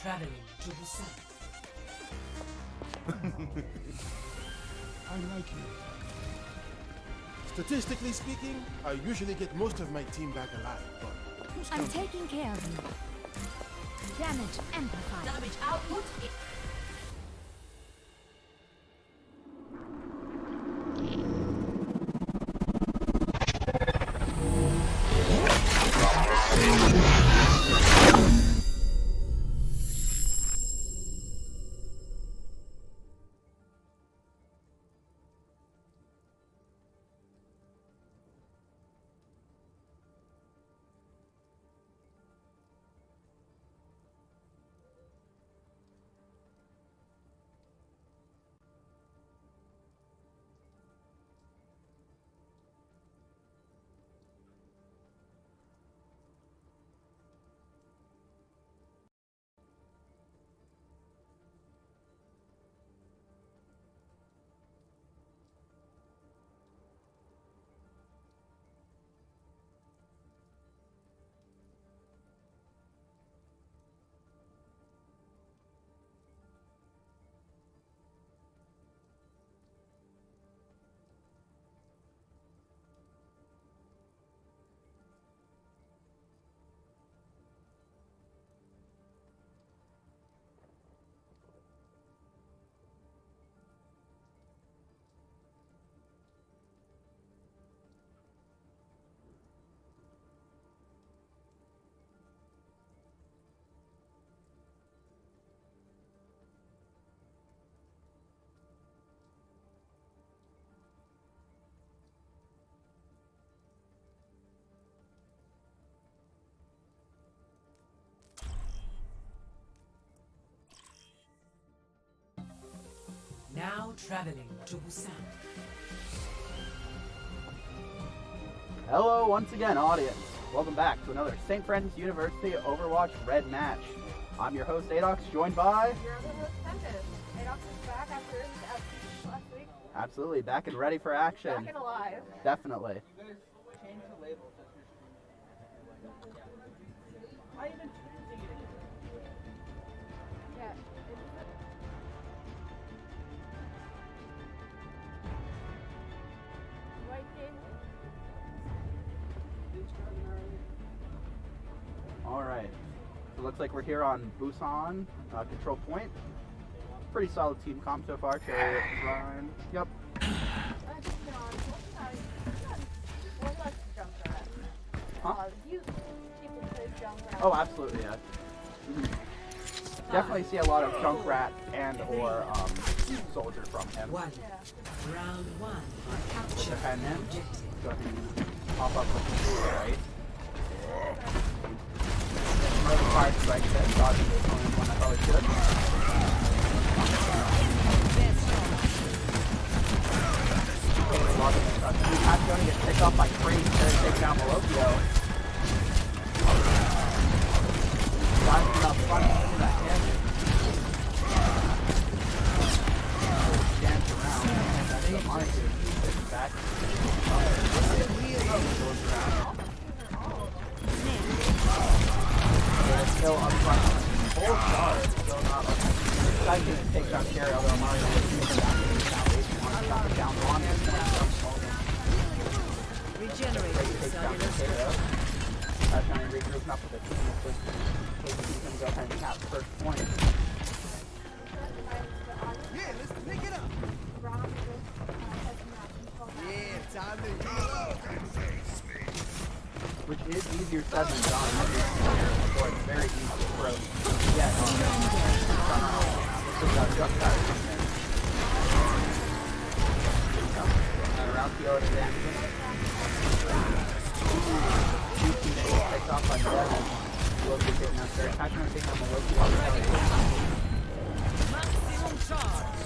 traveling to Busan. I like you. Statistically speaking, I usually get most of my team back alive, but I'm taking care of you. Damage amplified. Damage output. Now traveling to Busan. Hello once again, audience. Welcome back to another St. Francis University Overwatch Red match. I'm your host, Adox, joined by... Your other host, Tempest. Adox is back after his absence last week. Absolutely, back and ready for action. Back and alive. Definitely. You guys change the labels of your stream. I even choosing it. Yeah. White game. Alright. So it looks like we're here on Busan, control point. Pretty solid team comp so far. Chariot, Ryan. Yep. Huh? Oh, absolutely, yeah. Definitely see a lot of Junkrat and or Soldier from him. Round one. Put the pen in. Go ahead and pop up with the right. Another fire strike that dodges the opponent when I probably should. That's going to get picked up by Crane to take down Malokio. Rising up front into that hit. Dance around. That's the monster. Back. Still up front. Full charge. Still not up. Decided to take down Carry, although Mario was using that retaliation. Wanted to drop it down on him. Regenerate cellular. Trying to regroup up with it. He's going to go ahead and cap the first point. Yeah, let's pick it up. Yeah, time to heal up. Which is easier said than done. So it's very easy to throw. Yeah, this is just that. Around the other end. Takes off like that. Loki getting up there. I'm going to take on the Loki. Maximum charge.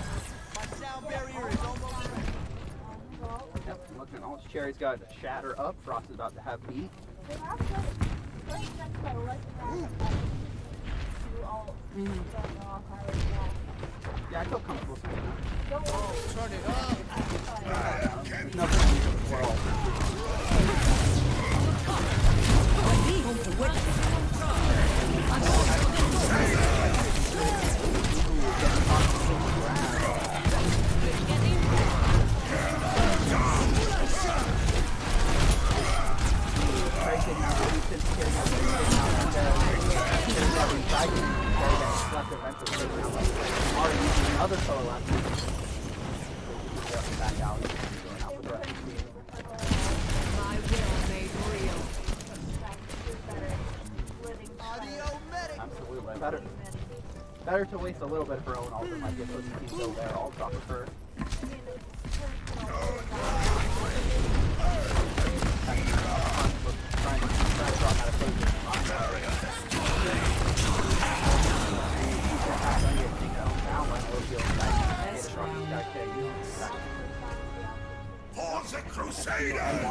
My sound barrier is almost ready. Yep, looking at all Cherry's got Shatter up. Frost is about to have beat. Yeah, I feel comfortable saying that. Turn it up. There's nothing in the world. Better to waste a little bit of her own ult than like get those teams go there all off of her. Trying to draw out of focus. For the Crusaders!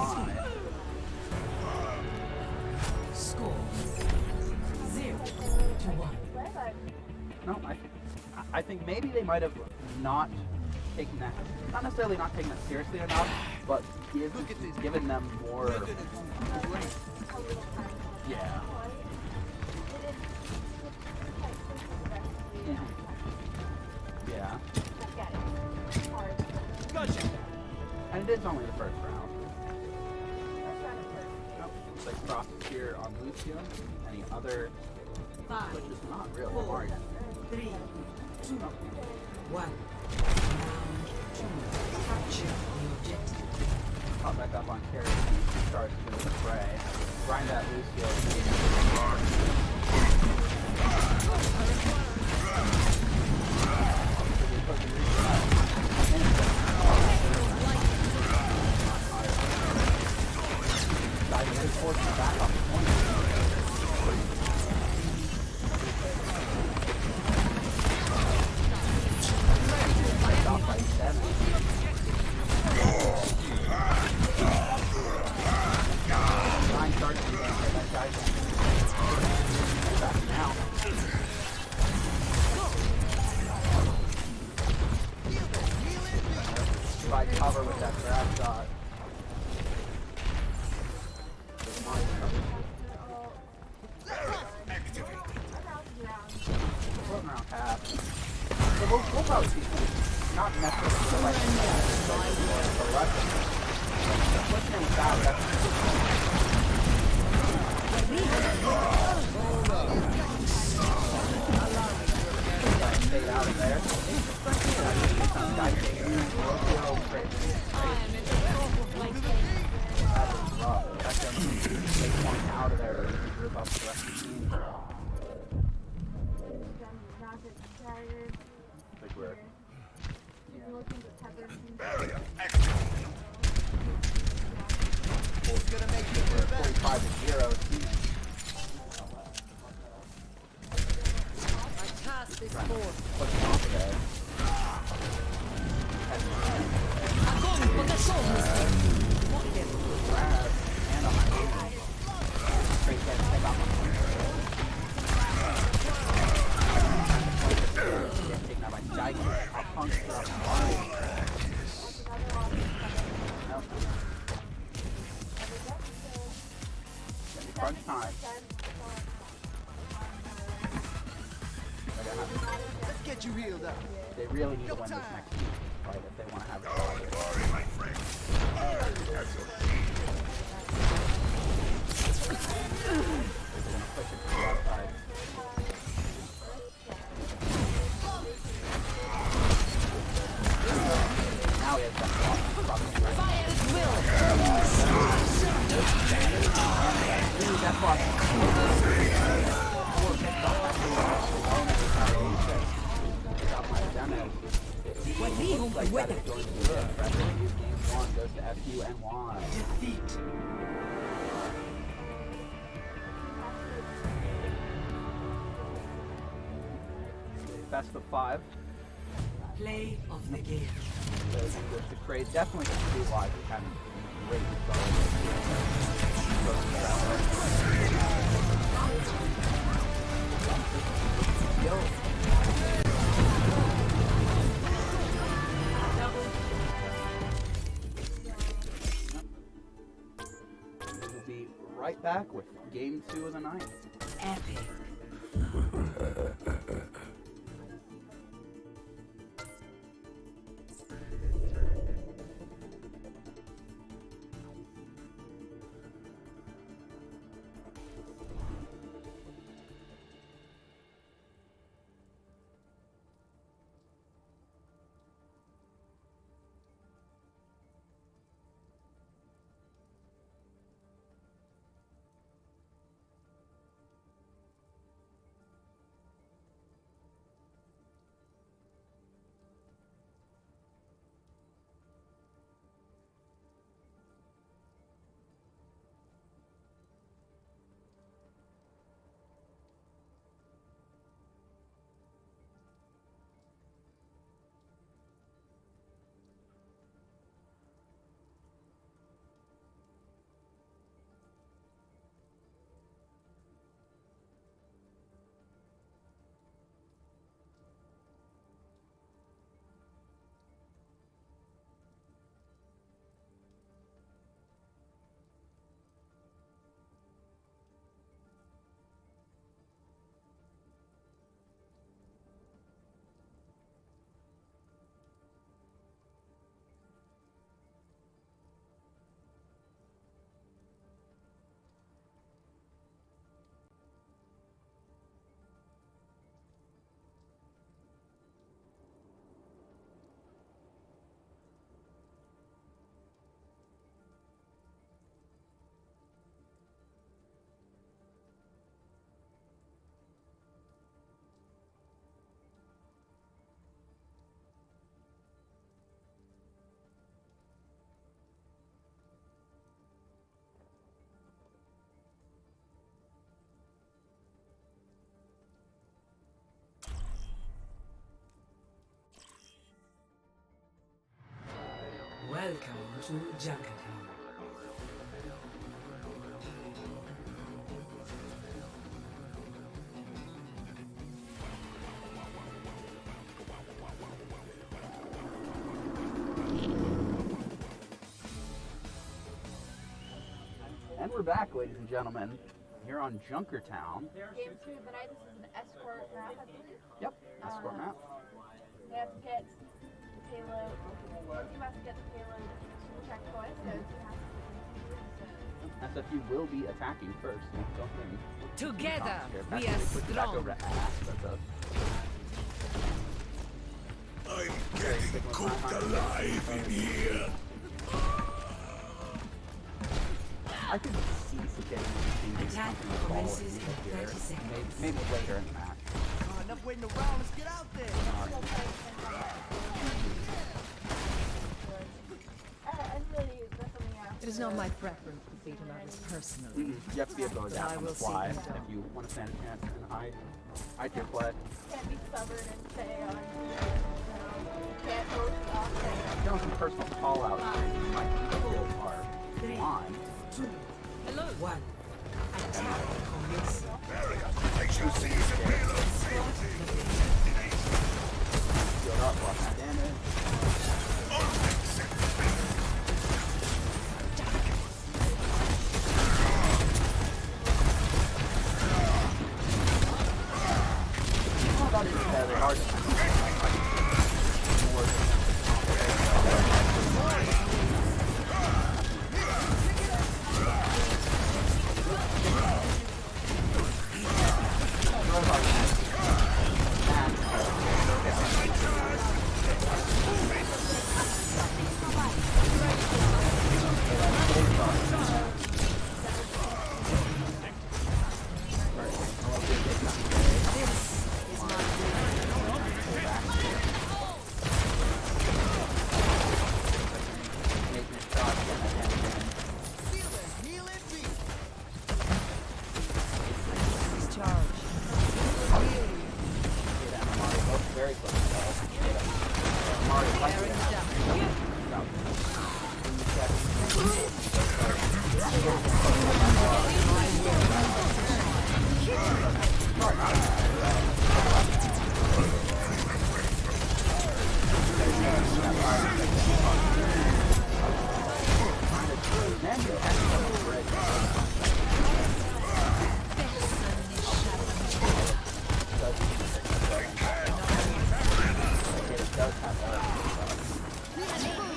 Score 0-1. No, I think maybe they might have not taken that, not necessarily not taken that seriously enough, but given them more. Yeah. Yeah. Gotcha. And it is only the first round. Nope. Looks like Frost is here on Lucio. Any other? 5, Which is not really 4, Mario. 3, 2, 1. Round 2. Capture the objective. Pop back up on carry. Starts with the fray. Grind that Lucio. Back on the point. Off by 7. Nine starts to that guy's back now. By cover with that grab shot. Floating around half. So we'll probably see not necessarily like the weapon. What's your without that? Stay out of there. That's going to take one out of there and rip up the rest of the team. Like we're Barrier activated. Who's gonna make you feel better? 45-0. My task is forth. Put him off there. Grab and a straight head take off on taken out by Giant. Punk up. Nope. Crunch time. Let's get you healed up. They really need to win this next week, right? If they want to have a shot. Sorry, my friend. They're gonna push it to the outside. Now he has that block. Fire at will. That block. Like that is going to be it. Game 1 goes to FU and Y. Defeat. Best of 5. Play of the game. So the trade definitely going to be why we haven't great We'll be right back with game 2 of the night. Epic. Welcome to Junkertown. And we're back, ladies and gentlemen, here on Junkertown. Game 2 of the night. This is an escort map, I believe. Yep, escort map. They have to get the payload. One team has to get the payload to checkpoint. The other team has to SFU will be attacking first. Don't think. Together, Here, we back are really quick, back over strong. to Ash. That's a I'm getting cooked alive in here. I could see some getting things Attack commences in 30 seconds. maybe later in the match. Oh, enough waiting around. Let's get out there. and really, that's something else. It is not my preference to beat him others personally. You have to be able to But adapt I on the will see fly you if down. you want to stand a chance and hide your play. Can't be stubborn and say, oh, you can't hold the offset. You know, some personal call outs my skills are Three. fine. Hello. One. Attack commences. Barrier, I shall see you some payload safety. Build up, block that damage. Oh, that isn't very hard to very close. Mario, like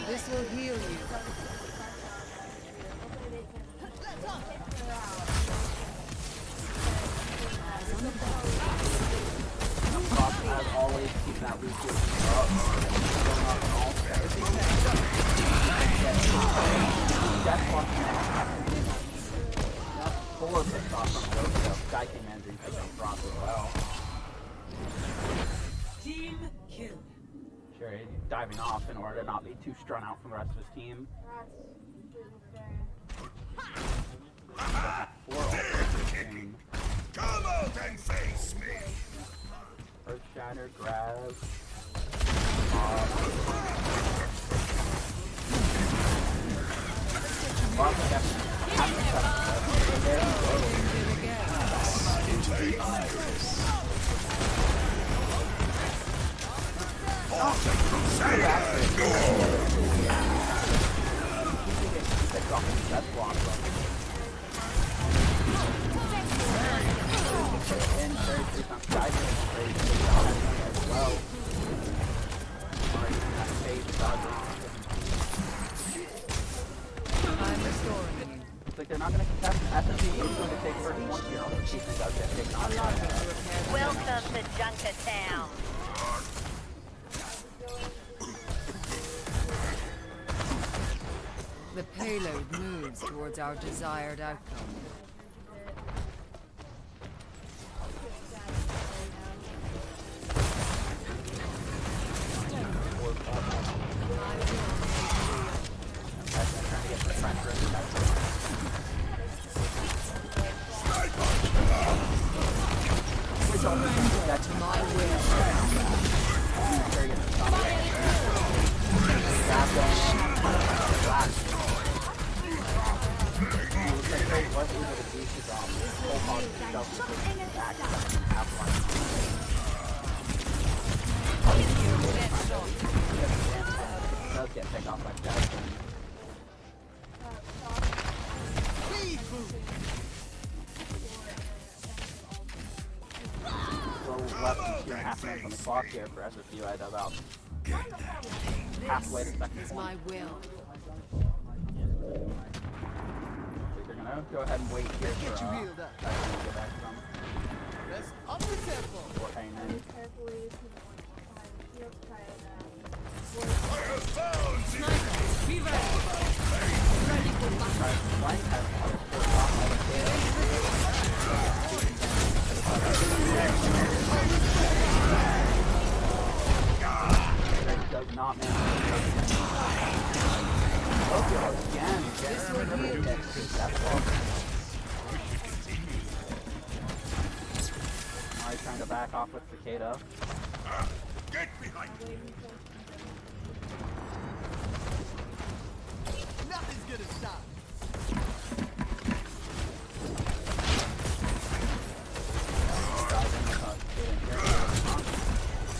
This will heal you. as always, keep that loop up. That's full of the shots on the road, so Sky King Andrew has been dropped as well. Team kill. Sure, he's diving off in order to not be too strung out from the rest of his team. Four ultimates in Come out and face me. Earth Shatter, grab. That's blocked. And very free time. Diving straight as well. Already in that phase, dodging. I'm restoring you. Looks like they're not going to contest. SMG is going to take first one here on the season. Does get taken on. Welcome to Junkertown. The payload moves towards our desired outcome. Surrender to my will. was able to do his full power himself to take back to the half line. It does get picked off by Jackson. So less than 2.5 minutes on the clock here for SSU at about halfway to second It's point. my will. They're gonna go ahead and wait here for Get you healed up. to get back from Let's up the tempo. before hanging in. Carefully, he'll try Fever! Ready for battle. Try to flank, has forced off all the Drake does not manage to Tokyo again gets rid of the hit. That's all. Mari trying to back off with Cicada. Get behind me. Nothing's gonna stop. Dive in with us. Get in here.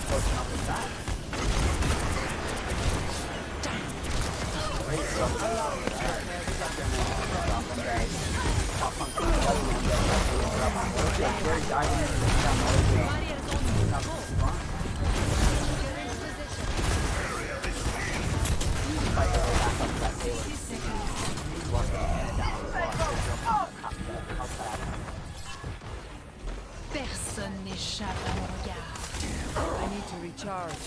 Pushing up his back. Great stuff. Very diving into the down Personne n'échappe à mon regard. I need to recharge.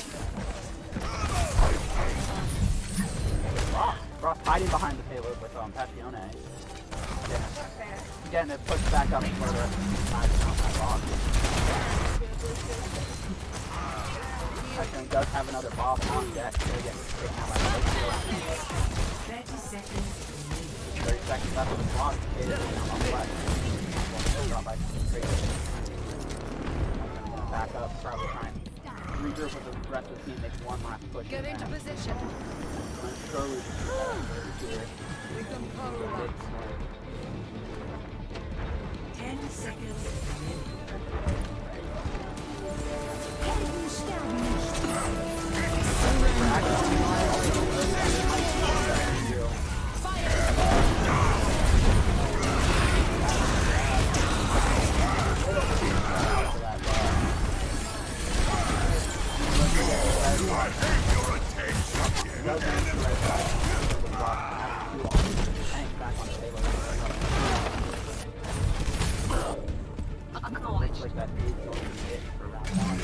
Frost hiding behind the payload with Passione. Getting it pushed back up further. Passione does have another bomb on deck. They're getting taken out by the 30 seconds. 30 seconds left of the clock. On the left. Back up, probably trying to regroup with the rest of the team, make one last push. Get into position. Slowly here. 10 seconds. Like that is going to be it for round one.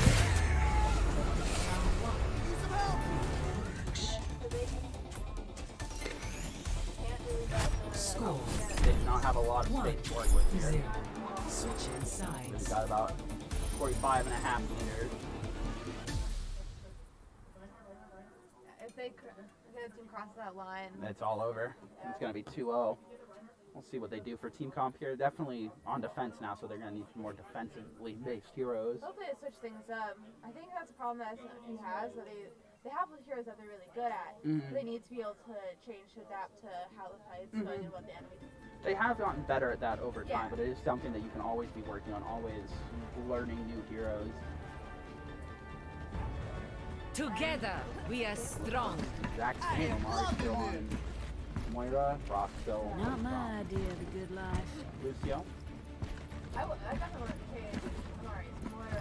Score. They do not have a lot of space to work with here. 0. Switching We've sides. got about 45 and a half meters. If the team crosses that line, It's all over. It's going to be 2-0. We'll see what they do for team comp here. Definitely on defense now, so they're going to need some more defensively based heroes. hopefully they switch things up. I think that's a problem that SNP has. That they have the heroes that they're really good at. But they need to be able to change to adapt to how the fight's going and what the enemy. They have gotten better at that over time, Yeah. but it is something that you can always be working on, always learning new heroes. Together, we are strong. Exact same. Omari still on Moira, Rock still Not on my idea of the good life. Lucio. I definitely want to change Amari. It's more.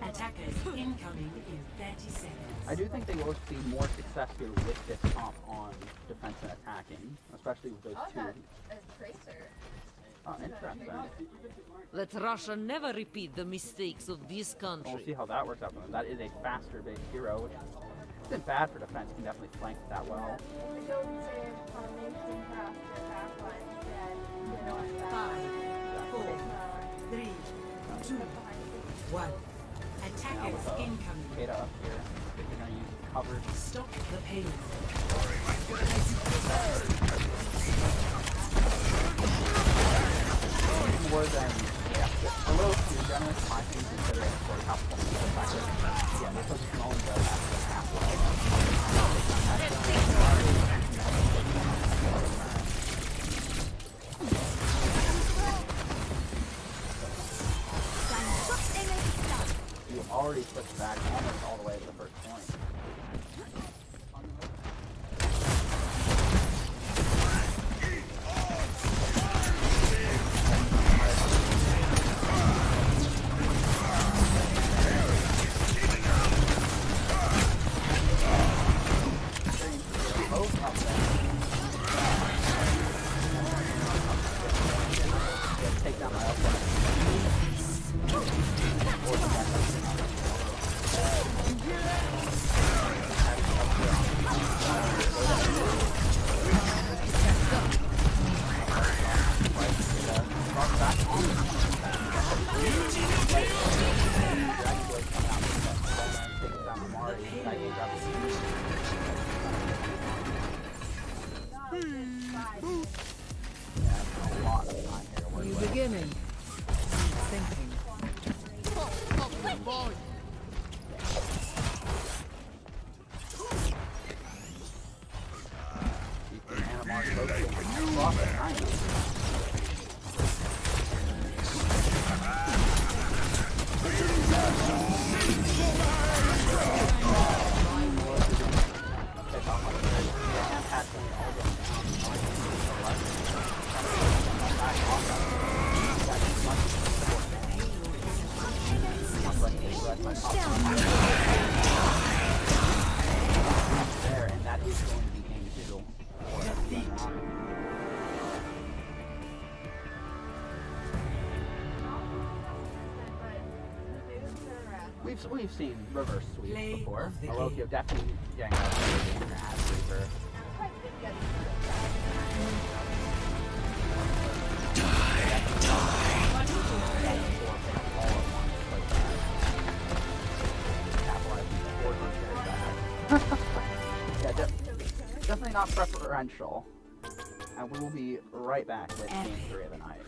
Attackers incoming in 30 seconds. I do think they will see more success here with this comp on defense and attacking, especially with those I like two. that as Tracer. Oh, interesting. Let Russia never repeat the mistakes of this We'll see country. how that works out for them. That is a faster based hero, which isn't bad for defense. Can definitely flank that well. If they go the same combination faster half line instead, they don't have that. 5, 4, 3, 2, 1. Now Attackers with incoming. Cicada up here, they're going to use cover. Stop the payload. More than, a little too generous in my opinion, considering for how the fact that, yeah, they're supposed to only go after half life. a lot of time here to work New with. beginning. Thinking. Keep the Animar focused. Cross behind us. There, and that is going to be game 2. We've seen reverse sweeps before. Alokio definitely getting out of the ad sweeper. Yeah, definitely not preferential. And we will be right back with game 3 of the night.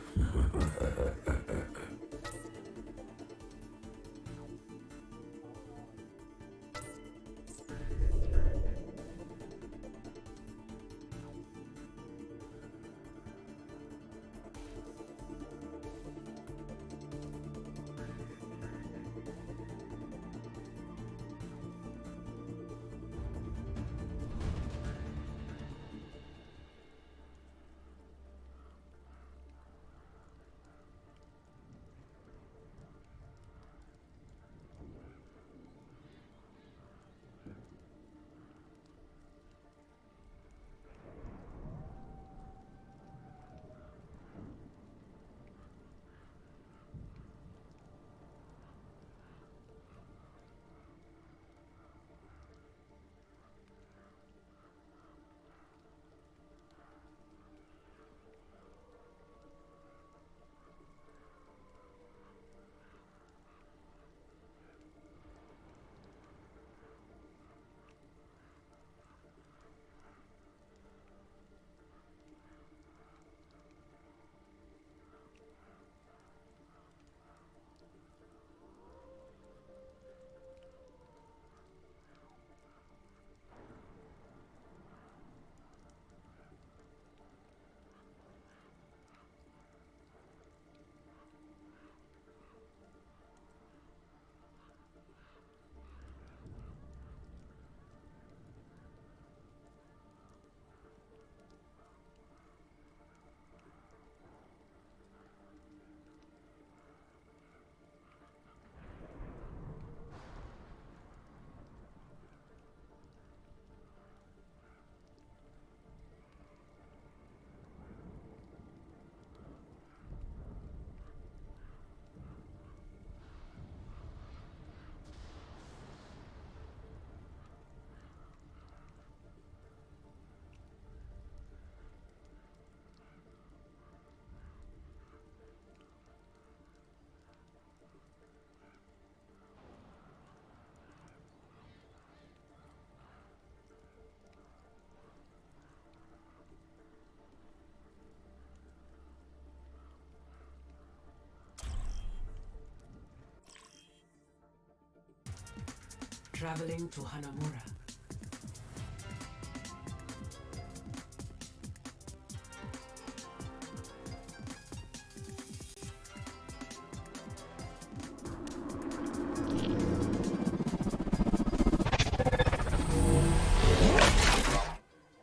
Traveling to Hanamura.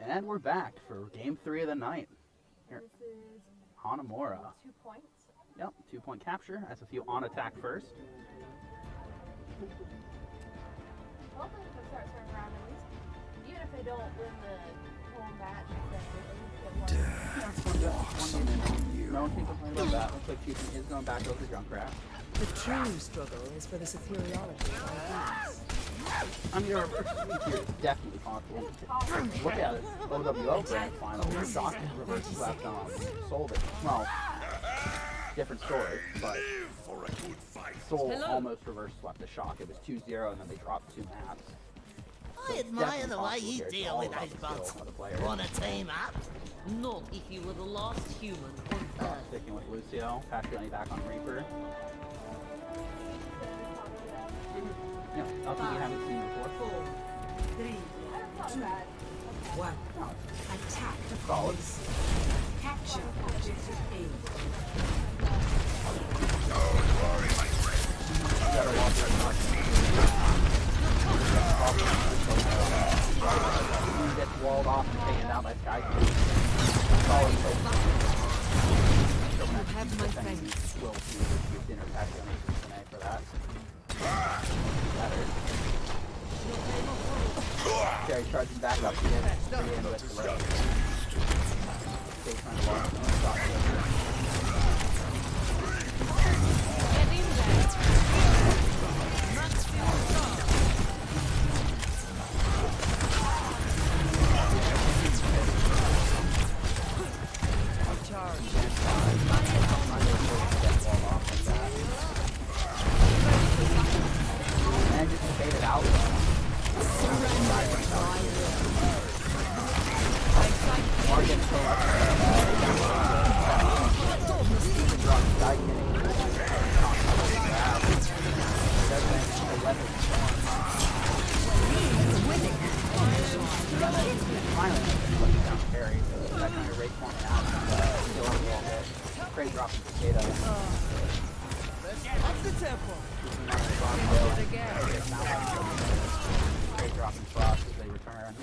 And we're back for game 3 of the night. Here, This is Hanamura. 2 points. Yep, 2-point capture. That's a few on attack first. Hopefully we can start turning around at least. Even if they don't win the whole match, then at least get one. No one can complain about that. Looks like Chieftain is going back over Junkrat. The true struggle is for the superiority of ideas. I mean, our first here is definitely possible. Look at it. OWO Grand Final. We're shocking reverse swept Soul. Well, different story, but Soul almost reverse swept the shock. It was 2-0 and then they dropped 2 maps. I admire the way you deal with those bots. Wanna team up? Not if you were the last human on Earth. Sticking with Lucio, pass Johnny back on Reaper. Yep, nothing you haven't seen before. 4, 3, 2, 1. Attack the Solid. police. Capture objective A. He gets walled off and taken down by Sky. Solid. You have my thanks. Will do dinner pack on for that. Jerry charging back up again. With the right. Stay trying to walk. Stop. Get in there. Max fuel up. And just fade it out. Morgan so much. Great drop in potato. Up the tempo. Great drop in frost as they return.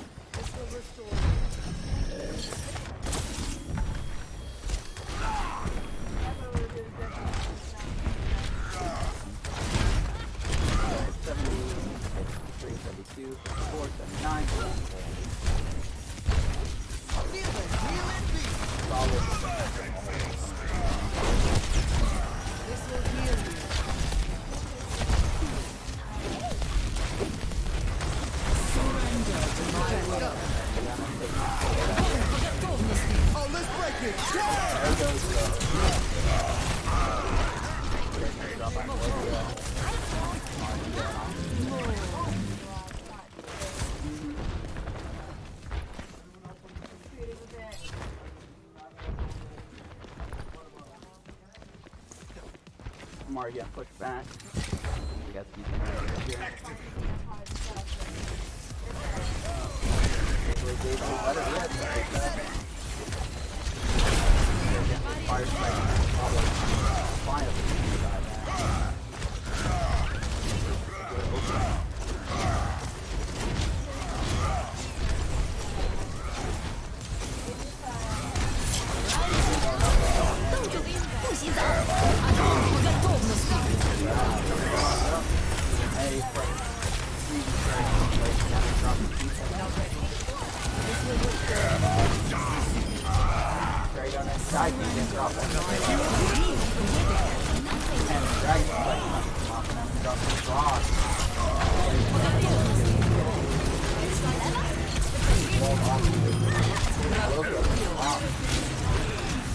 Mario getting pushed back. We got some here. Fire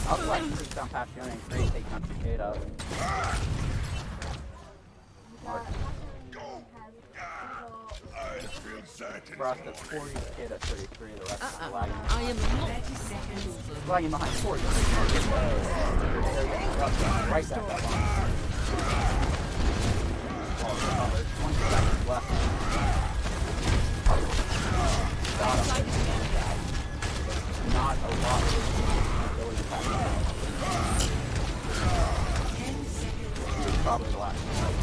I'll like push down past you and create take on potato. For us, that's 40, potato 33, the rest is lagging. I am not Lagging behind 40. Right back up on. 20 seconds left. Not a lot of ability to pass out. Probably the last one.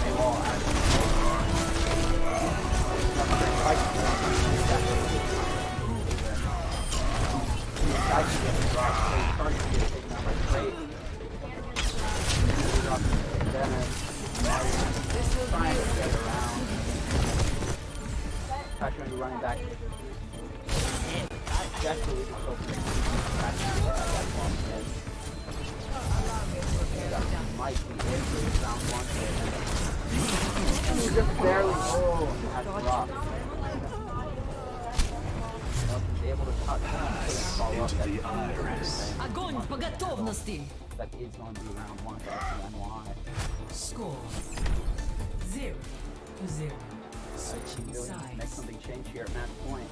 They all Actually running back. Actually, might be in for round one. Just barely. Oh, had to drop. Able to touch follow up that. Огонь по готовности. That is going to be round one. That's the NY. Score 0-0. You really need to make something change here at match point.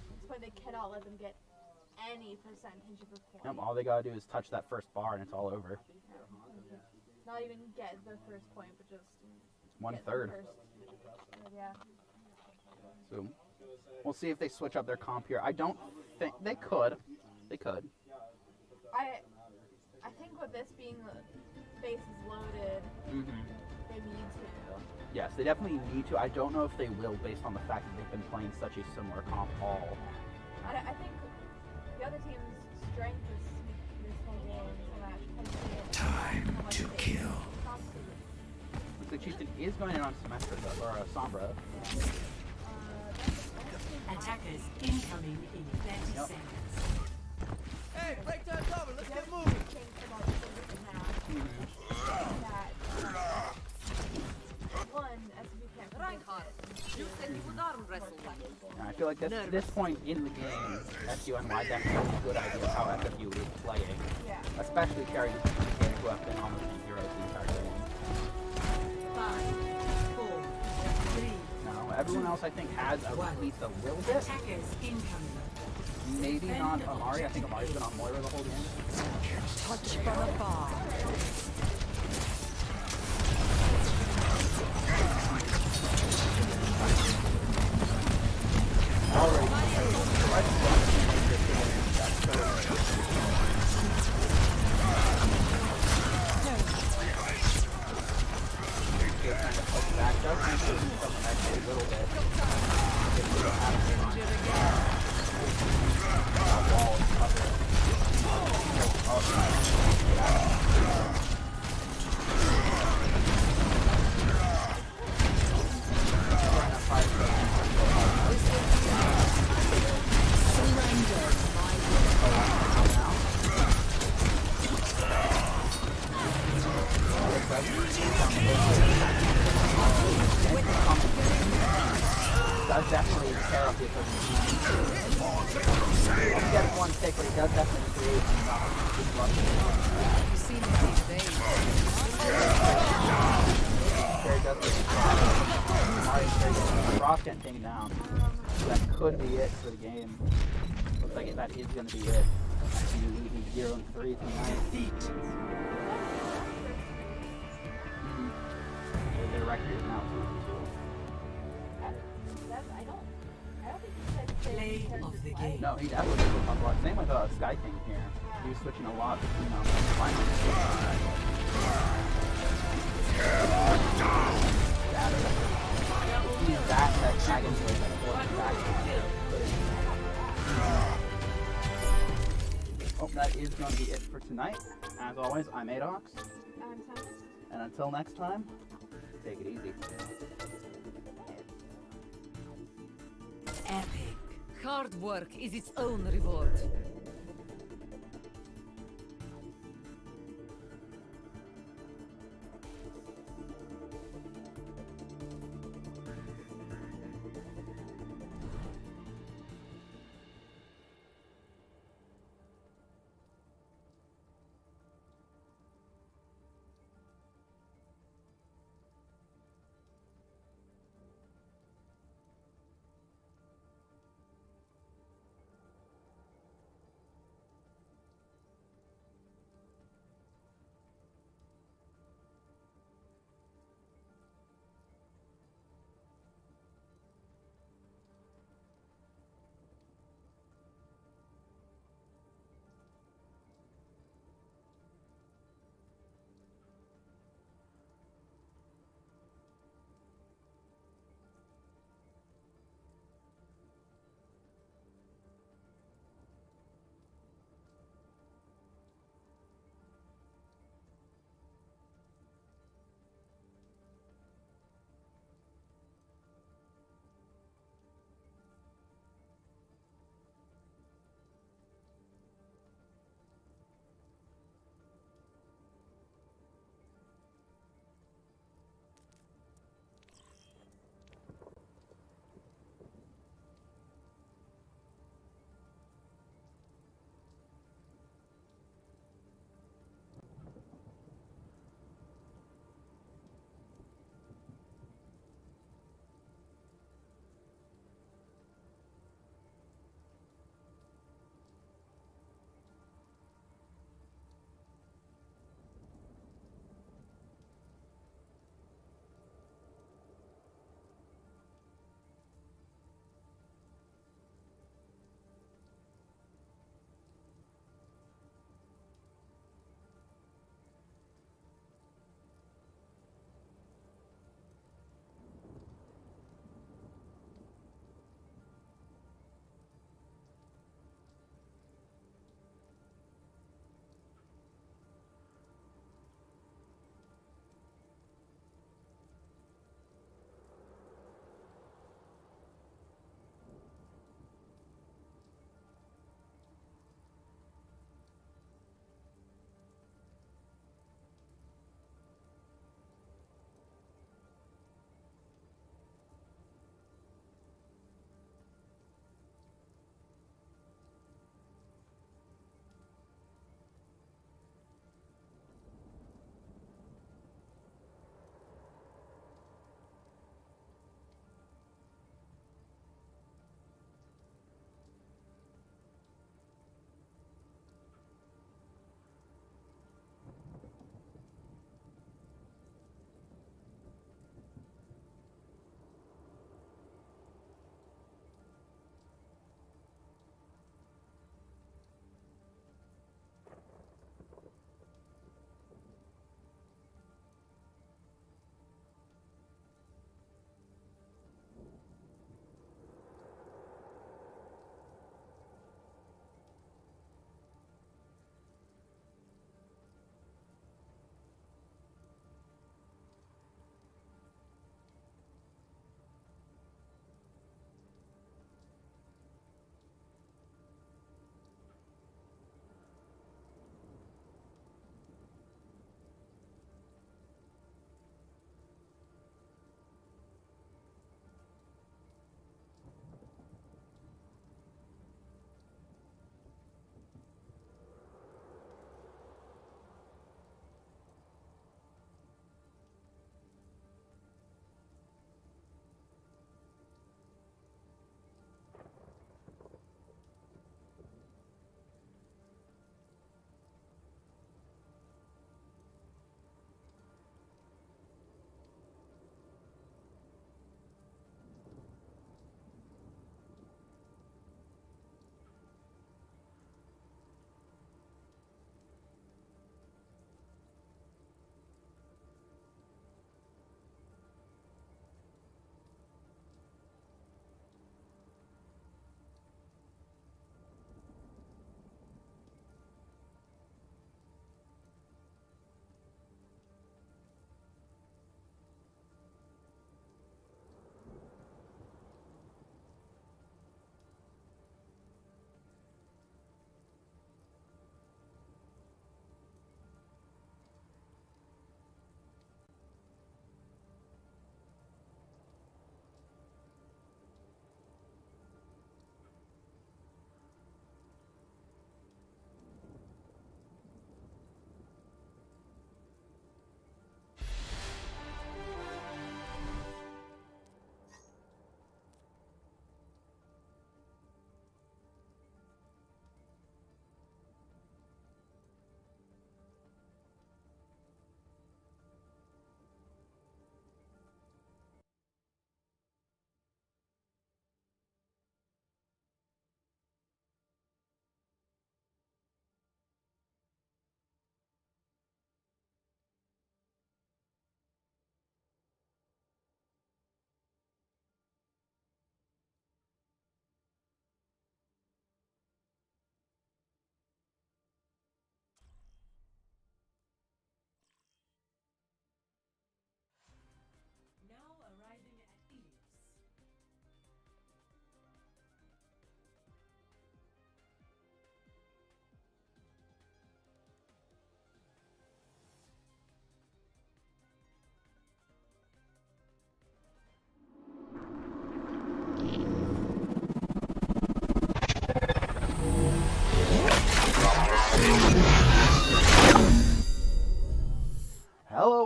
That's why they cannot let them get any percentage of a point. Yep, all they gotta do is touch that first bar and it's all over. Not even get the first point, but just 1/3. Yeah. So we'll see if they switch up their comp here. I don't think they could. They could. I think with this being bases loaded, they need to. Yes, they definitely need to. I don't know if they will based on the fact that they've been playing such a similar comp all. I think the other team's strength is this whole game match. Time to kill. Looks like Chieftain is going in on Semester, or Sombra. Attackers incoming in 30 Yep. seconds. Hey, break time's over. Let's get moving. You said you would arm wrestle. And I feel like this point in the game, SUNY definitely has a good idea of how FFU is playing. Yeah. Especially carrying the kids who have been almost in heroes the entire game. 5, 4, 3. Now, everyone else I think has at least a little bit. Attackers incoming. Maybe not Amari. I think Amari's been on Moira the whole game. Touch from afar. Does definitely tear up the opponent's team. He gets one take, but he does definitely create enough disruption. You see me today. Carry does the Frost getting taken down. So that could be it for the game. Looks like that is going to be it. You 0-3 tonight. Their record is now 2-2. Play of the game. No, he definitely was a lot. Same with Sky King here. He was switching a lot between finals. That dragon was like back. Oh, that is going to be it for tonight. As always, I'm Adox. And until next time, take it easy. Epic. Hard work is its own reward.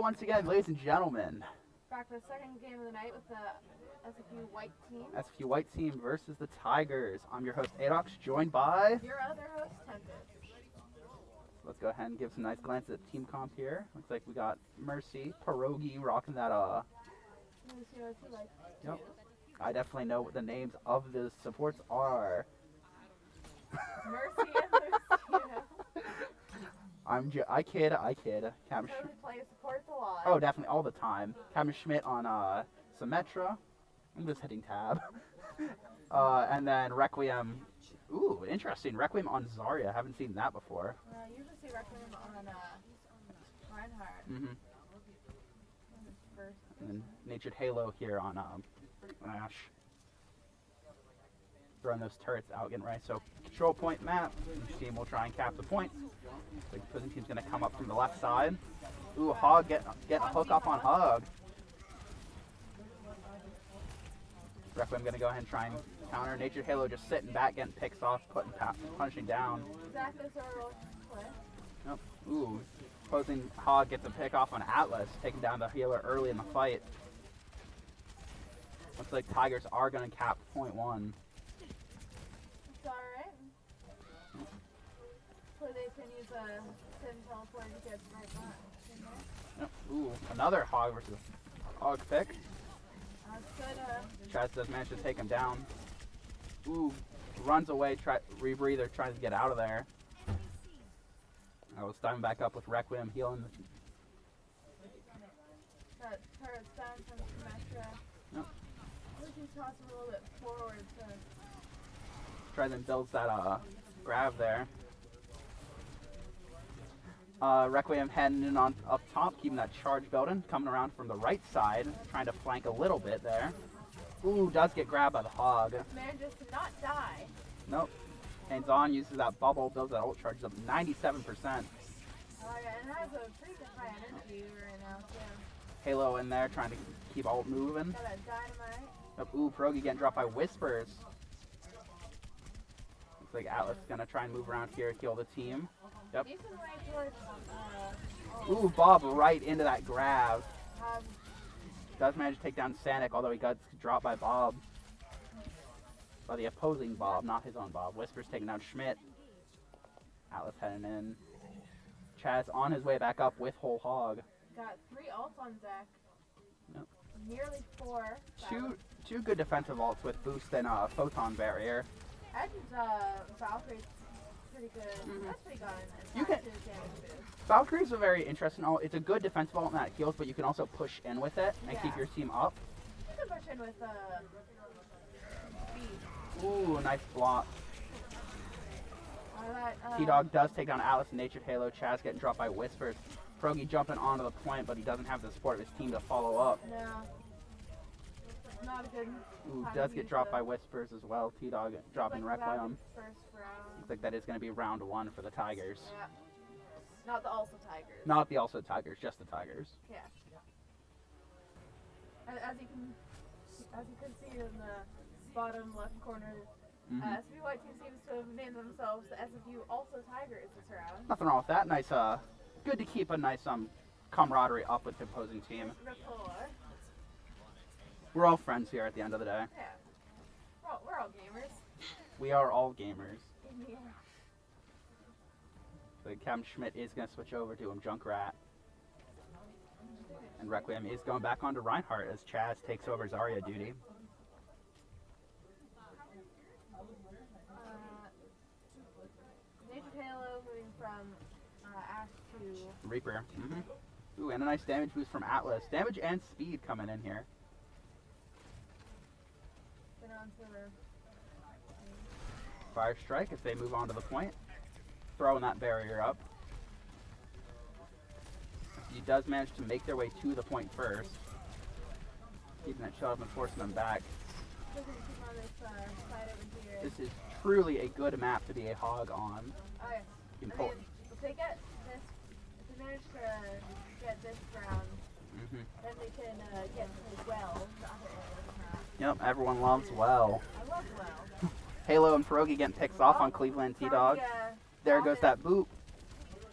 once again, ladies and gentlemen. Back for the second game of the night with the SFU White team. SFU White Team versus the Tigers. I'm your host, Adox, joined by... Your other host, Tempest. Let's go ahead and give some nice glance at team comp here. Looks like we got Mercy, Pierogi rocking that, Yep. I definitely know what the names of the supports are. Mercy and Lucio. I kid. Totally play supports a lot. Oh, definitely, all the time. Cam Schmidt on Symmetra. I'm just hitting tab. And then Requiem. Ooh, interesting. Requiem on Zarya. Haven't seen that before. You usually see Requiem on Reinhardt. Mm-hmm. And then Natured Halo here on Ash. Throwing those turrets out, getting right. So control point map. Each team will try and cap the point. The opposing team's gonna come up from the left side. Ooh, Hog get a hook up on Hog. Requiem gonna go ahead and try and counter. Natured Halo just sitting back, getting picks off, punching down. Exactly, so play. Nope. Ooh. Opposing Hog gets a pick off on Atlas, taking down the healer early in the fight. Looks like Tigers are going to cap point 1. It's alright. So they can use a Sin teleport to get right back. Yep. Ooh, another Hog versus Hog pick. Good, Chaz does manage to take him down. Ooh, runs away, rebreather, tries to get out of there. I was starting back up with Requiem healing. That turret's down from Symmetra. Yep. We can toss him a little bit forward to... Tries and builds that grab there. Requiem heading in on up top, keeping that charge building, coming around from the right side, trying to flank a little bit there. Ooh, does get grabbed by the Hog. Manages to not die. Nope. Hands on, uses that bubble, builds that ult, charges up 97%. Oh yeah, and it has a pretty high energy right now too. Halo in there, trying to keep ult moving. Got that dynamite. Yep. Ooh, Pierogi getting dropped by Whispers. Looks like Atlas is gonna try and move around here, heal the team. Yep. Decent way towards, Ooh, Bob right into that grab. um, Does manage to take down Sanic, although he got dropped by Bob. By the opposing Bob, not his own Bob. Whispers taking down Schmidt. Atlas heading in. Chaz on his way back up with Whole Hog. got 3 ults on deck. Yep. Nearly 4. Two good defensive ults with boost and photon barrier. Edge's Valkyrie's pretty good. That's pretty good. You can. Valkyrie's a very interesting ult. It's a good defensive ult in that it heals, but you can also push in with it and keep your team up. You can push in with speed. Ooh, nice block. That, T-Dog does take down Atlas and Natured Halo. Chaz getting dropped by Whispers. Pierogi jumping onto the point, but he doesn't have the support of his team to follow up. No. Not a good. Ooh, does get dropped by Whispers as well. T-Dog dropping Requiem. First round. Looks like that is going to be round 1 for the Tigers. Yeah. Not the also Tigers. Not the also Tigers, just the Tigers. Yeah. As you can see in the bottom left corner, SFU White Team seems to have named themselves the SFU also Tigers this round. Nothing wrong with that. Nice, good to keep a nice camaraderie up with the opposing team. Rapport. We're all friends here at the end of the day. Yeah. We're all gamers. We are all gamers. Yeah. So Captain Schmidt is going to switch over to him, Junkrat. And Requiem is going back onto Reinhardt as Chaz takes over Zarya duty. Natured Halo moving from Ash to Reaper. Ooh, and a nice damage boost from Atlas. Damage and speed coming in here. get on to the Fire Strike as they move on to the point. Throwing that barrier up. He does manage to make their way to the point first. Keeping that shot up and forcing them back. keep on this side over here. This is truly a good map to be a hog on. Oh yeah. You can I pull. mean, if they get this, if they manage to get this round, then they can get to well the other end of the map. Yep, everyone loves well. I love well. Halo and Pierogi getting picks off on Cleveland T-Dog. There goes that boot.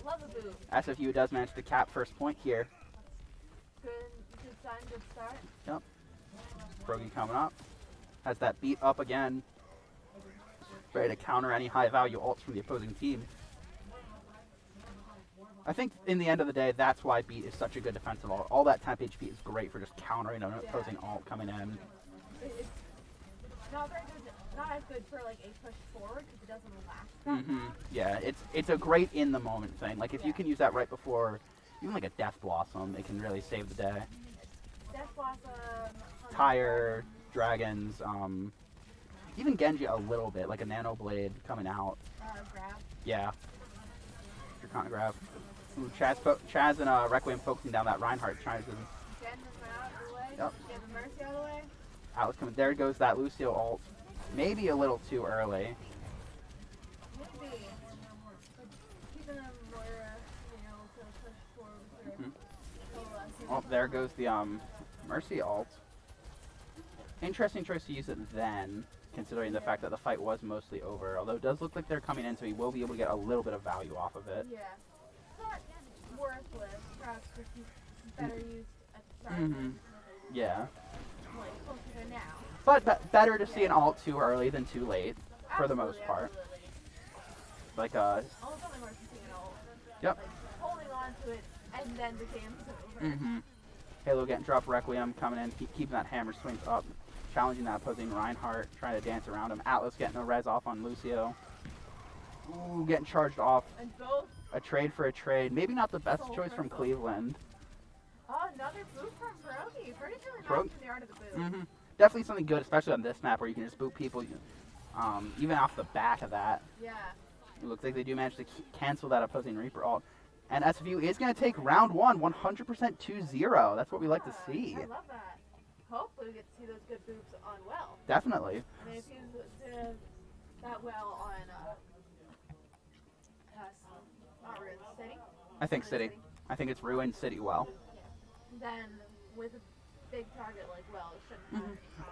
Love a boot. SFU does manage to cap first point here. sign, good start. Yep. Brogy coming up. Has that beat up again. Ready to counter any high value ults from the opposing team. I think in the end of the day, that's why beat is such a good defensive ult. All that temp HP is great for just countering an opposing ult coming in. It's not very good, not as good for like a push forward because it doesn't last that long. Yeah, it's a great in the moment thing. Like if you can use that right before, even like a Death Blossom, it can really save the day. Death Blossom, Tire, dragons, even Genji a little bit, like a Nano Blade coming out. grab. Yeah. Draconic grab. Ooh, Chaz and Requiem focusing down that Reinhardt, trying to. Get them out of the way. Yep. Get the Mercy out of the way. Alex coming. There goes that Lucio ult. Maybe a little too early. Maybe. But keeping them more, to push forward. Oh, there goes the Mercy ult. Interesting choice to use it then, considering the fact that the fight was mostly over. Although it does look like they're coming in, so he will be able to get a little bit of value off of it. Yeah. Not worthless. Perhaps just better used at the start. Yeah. Like closer to now. But better to see an ult too early than too late, for the most part. Absolutely. Like Almost something worse than seeing an ult. Yep. Like holding on to it and then the game's over. Halo getting dropped, Requiem coming in, keeping that hammer swings up, challenging that opposing Reinhardt, trying to dance around him. Atlas getting a res off on Lucio. Ooh, getting charged off. And both. A trade for a trade. Maybe not the best choice from Cleveland. Oh, another boot from Pierogi. Pretty really Pierogi- knocking the art of the boot. Definitely something good, especially on this map where you can just boot people, even off the back of that. Yeah. It looks like they do manage to cancel that opposing Reaper ult. And SFU is going to take round one, 100% 2-0. That's what we like to see. I love that. Hopefully we get to see those good boots on well. Definitely. I mean, if he did that well on, not Ruin City. I think City. I think it's Ruined City well. Then with a big target like well, it shouldn't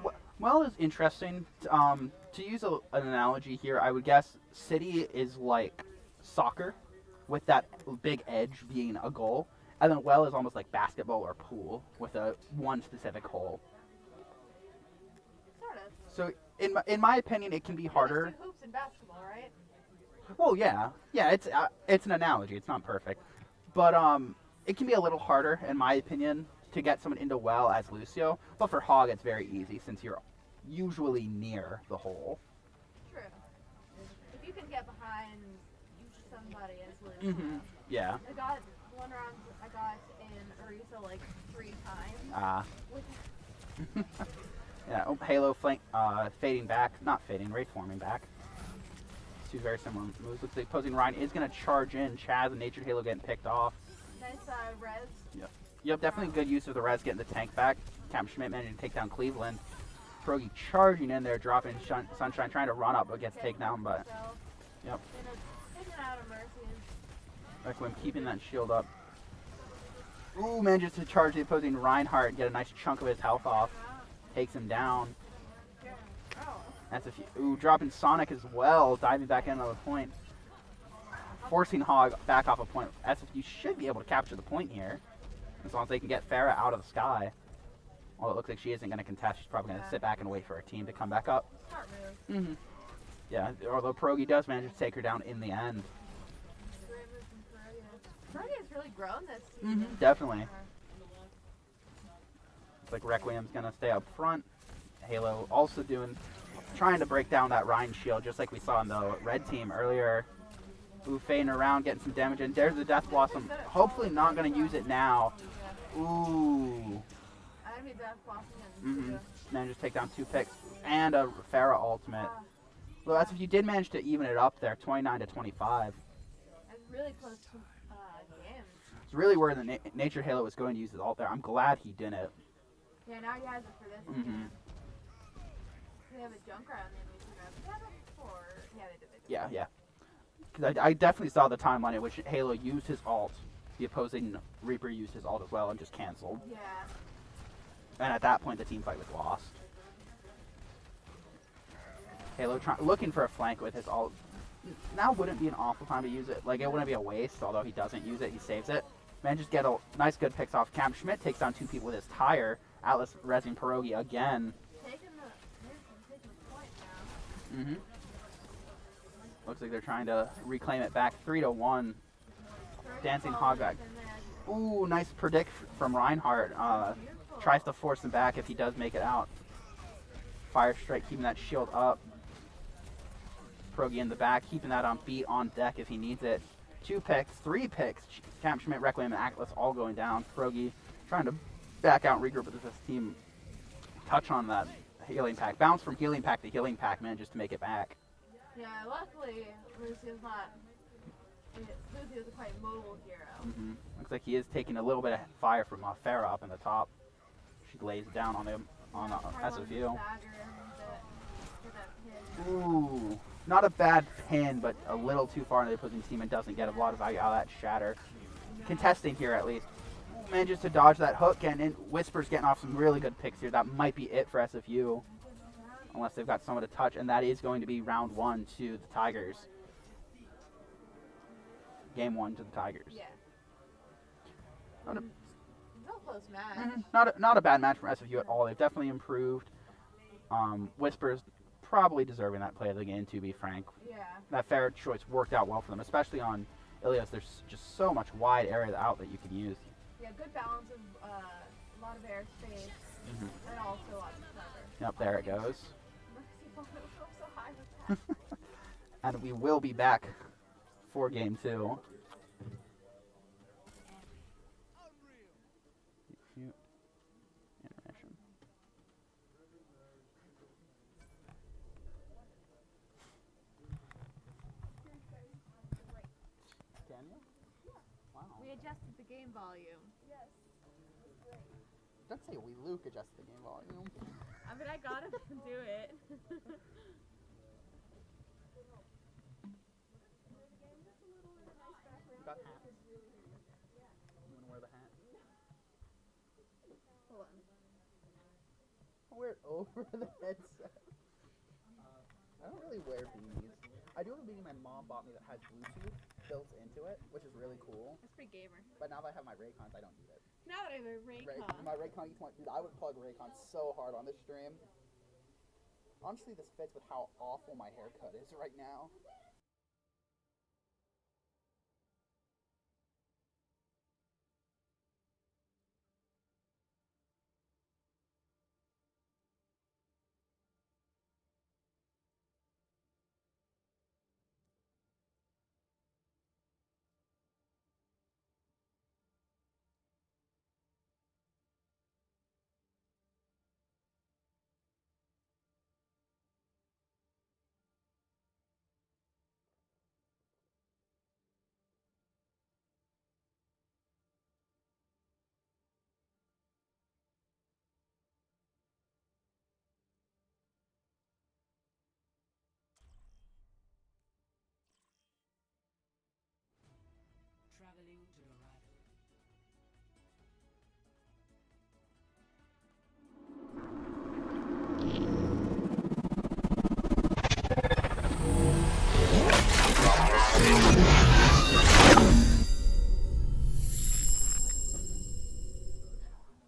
matter. Well is interesting. To use an analogy here, I would guess City is like soccer, with that big edge being a goal, and then well is almost like basketball or pool with a one specific hole. Sort of. So in my opinion, it can be harder. There's two hoops in basketball, right? Well, yeah, it's an analogy. It's not perfect, but it can be a little harder in my opinion to get someone into well as Lucio. But for Hog, it's very easy since you're usually near the hole. True. If you can get behind somebody as Lucio. Yeah. I got one round. I got in Orisa like 3 times. Yeah. Oh, Halo flank, fading back, not fading, reforming back. Two very similar moves. Looks like opposing Ryan is going to charge in. Chaz and Natured Halo getting picked off. Nice res. Yep, definitely good use of the res, getting the tank back. Captain Schmidt managing to take down Cleveland. Pierogi charging in there, dropping Sunshine, trying to run up, but gets taken down. But yep. Taking out of Mercy. Requiem keeping that shield up. Ooh, manages to charge the opposing Reinhardt and get a nice chunk of his health off. Takes him down. That's a few. Ooh, dropping Sonic as well, diving back in on the point. Forcing Hog back off a point. SFU should be able to capture the point here, as long as they can get Farah out of the sky. Well, it looks like she isn't going to contest. She's probably going to sit back and wait for her team to come back up. Smart move. Yeah, although Pierogi does manage to take her down in the end. Great move from Pierogi. Has really grown this season. Definitely. Looks like Requiem's going to stay up front. Halo also trying to break down that Rhine shield, just like we saw in the red team earlier. Ooh, fading around, getting some damage in. There's the Death Blossom. Hopefully not going to use it now. Ooh. I mean, Death Blossom. Managed to take down 2 picks and a Farah ultimate. Well, that's if you did manage to even it up there, 29 to 25. It's really close to game. It's really where the Nature Halo was going to use his ult there. I'm glad he didn't. Yeah, now he has it for this game. They have a Junkrat on the MVP map. Did they have it before? Yeah, they did. Yeah. Because I definitely saw the timeline in which Halo used his ult. The opposing Reaper used his ult as well and just canceled. Yeah. And at that point, the team fight was lost. Halo looking for a flank with his ult. Now wouldn't be an awful time to use it. Like, it wouldn't be a waste, although he doesn't use it, he saves it. Manages to get a nice good picks off Cam. Schmidt takes down 2 people with his tire. Atlas rezzing Pierogi again. Taking the point now. Looks like they're trying to reclaim it back 3-1. Dancing Hogback. Ooh, nice predict from Reinhardt. Tries to force him back if he does make it out. Fire strike, keeping that shield up. Pierogi in the back, keeping that on beat on deck if he needs it. 2 picks, 3 picks. Cam Schmidt, Requiem, and Atlas all going down. Pierogi trying to back out and regroup with this team. Touch on that healing pack. Bounce from healing pack to healing pack, manages to make it back. Yeah, luckily, Lucio's not. Lucio's a quite mobile hero. Looks like he is taking a little bit of fire from Farah up in the top. She lays down on him on SFU. Ooh, not a bad pin, but a little too far into the opposing team and doesn't get a lot of value out of that shatter. Contesting here at least. Manages to dodge that hook, and Whisper's getting off some really good picks here. That might be it for SFU. Unless they've got someone to touch, and that is going to be round 1 to the Tigers. Game 1 to the Tigers. Yeah. Not a, Still a close match. not a bad match from SFU at all. They've definitely improved. Whisper's probably deserving that play of the game, to be frank. Yeah. That fair choice worked out well for them, especially on Ilios. There's just so much wide area out that you can use. Yeah, good balance of a lot of airspace and also lots of cover. Yep, there it goes. So high with that. And we will be back for game 2. Intermission. Daniel? Wow. We adjusted the game volume. Don't say we, Luke adjusted the game volume. I mean, I gotta do it. Got hats. You wanna wear the hat? Hold on. I'll wear it over the headset. I don't really wear beanies. I do have a beanie my mom bought me that has Bluetooth built into it, which is really cool. That's pretty gamer. But now that I have my Raycons, I don't need it. Now that I have a Raycon. My Raycon E20, dude, I would plug Raycon so hard on this stream. Honestly, this fits with how awful my haircut is right now. Traveling to the right.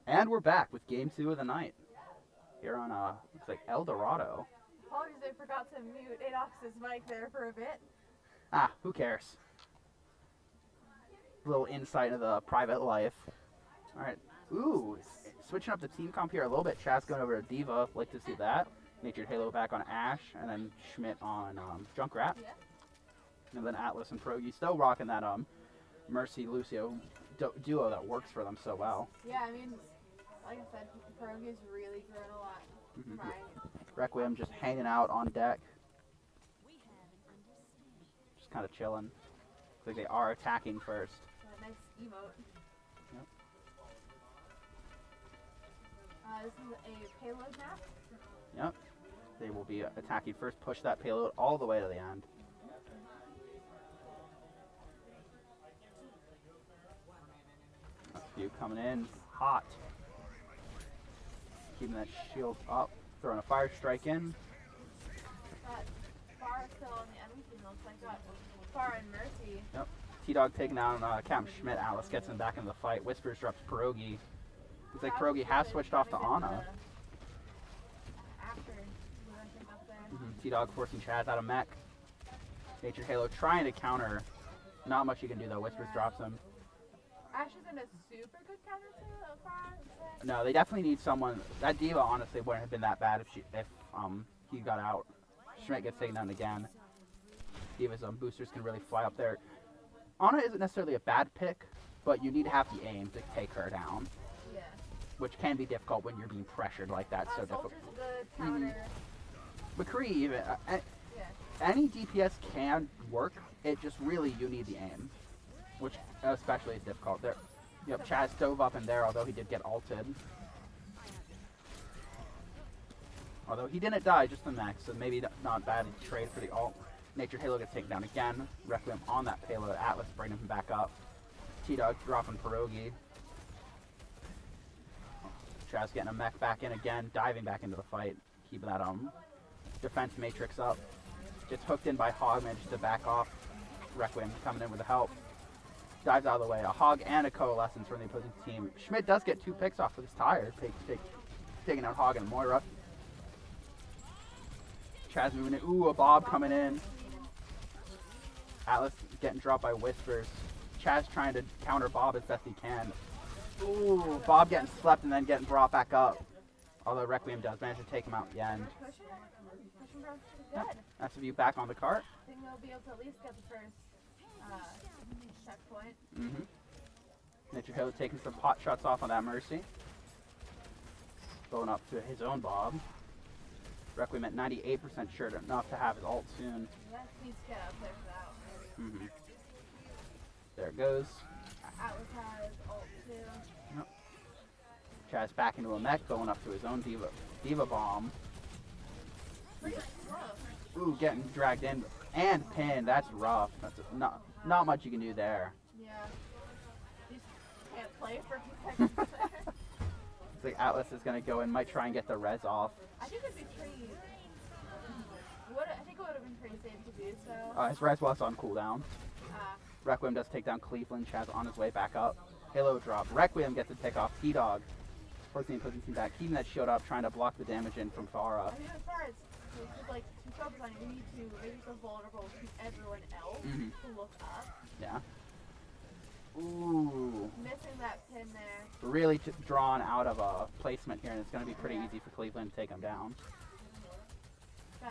And we're back with game 2 of the night. Here on, looks like El Dorado. Apologies, I forgot to mute Adox's mic there for a bit. Ah, who cares? A little insight into the private life. Alright. Ooh, switching up the team comp here a little bit. Chaz going over to Diva. Like to see that. Natured Halo back on Ash. And then Schmidt on Junkrat. Yeah. And then Atlas and Pierogi still rocking that Mercy Lucio duo that works for them so well. Yeah, I mean, like I said, Pierogi's really grown a lot. Right. Requiem just hanging out on deck. Just kind of chilling. Looks like they are attacking first. Nice emote. Yep. This is a payload map. Yep. They will be attacking first. Push that payload all the way to the end. A few coming in hot. Keeping that shield up. Throwing a fire strike in. Got Farah still on the enemy team. Looks like got Farah and Mercy. Yep. T-Dog taking down Captain Schmidt. Alice gets him back in the fight. Whispers drops Pierogi. Looks like Pierogi has switched off to Anna. After we went him up there. T-Dog forcing Chaz out of mech. Nature Halo trying to counter. Not much you can do though. Whispers drops him. Ash isn't a super good counter to Fire. No, they definitely need someone. That Diva honestly wouldn't have been that bad if he got out. Schmidt gets taken down again. Diva's boosters can really fly up there. Anna isn't necessarily a bad pick, but you need to have the aim to take her down. Yeah. Which can be difficult when you're being pressured like that. So difficult. Soldier's a good counter. McCree even. Any DPS can work. It just really you need the aim, which especially is difficult. There, yep. Chaz dove up in there, although he did get ulted. Although he didn't die, just the max, so maybe not bad trade for the ult. Nature Halo gets taken down again. Requiem on that payload. Atlas bringing him back up. T-Dog dropping Pierogi. Chaz getting a mech back in again, diving back into the fight, keeping that defense matrix up. Gets hooked in by Hog, manages to back off. Requiem coming in with the help. Dives out of the way. A Hog and a Coalescence from the opposing team. Schmidt does get 2 picks off with his tire, taking out Hog and Moira. Chaz moving in. Ooh, a Bob coming in. Atlas getting dropped by Whispers. Chaz trying to counter Bob as best he can. Ooh, Bob getting slept and then getting brought back up. Although Requiem does manage to take him out in the end. Pushing bro pretty good. That's a view back on the cart. I think they'll be able to at least get the first checkpoint. Nature Halo taking some pot shots off on that Mercy. Going up to his own Bob. Requiem at 98% sure enough to have his ult soon. That needs to get up there for that one. There it goes. Atlas has ult too. Yep. Chaz back into a mech, going up to his own Diva bomb. Pretty slow. Ooh, getting dragged in and pinned. That's rough. That's not much you can do there. Yeah. You just can't play for a few seconds there. It's like Atlas is gonna go in, might try and get the res off. I think it'd be pretty. I think it would have been pretty safe to do so. His res was on cooldown. Requiem does take down Cleveland. Chaz on his way back up. Halo drop. Requiem gets to take off T-Dog. Forcing the opposing team back. Keeping that shield up, trying to block the damage in from Farah. I mean, as far as like to focus on, you need to make yourself vulnerable to everyone else to look up. Yeah. Ooh. Missing that pin there. Really drawn out of a placement here, and it's going to be pretty easy for Cleveland to take him down.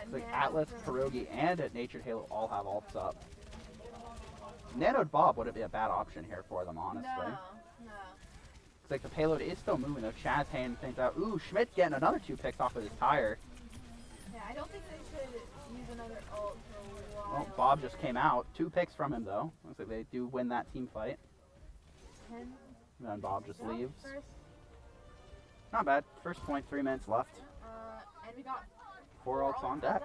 It's like Atlas, Pierogi, and Natured Halo all have ults up. Nanoed Bob wouldn't be a bad option here for them, honestly. No. It's like the payload is still moving, though. Chaz handing things out. Ooh, Schmidt getting another 2 picks off of his tire. Yeah, I don't think they should use another ult for a while. Well, Bob just came out. 2 picks from him, though. Looks like they do win that team fight. And then Bob just leaves. Not bad. First point, 3 minutes left. And we got 4 ults on deck.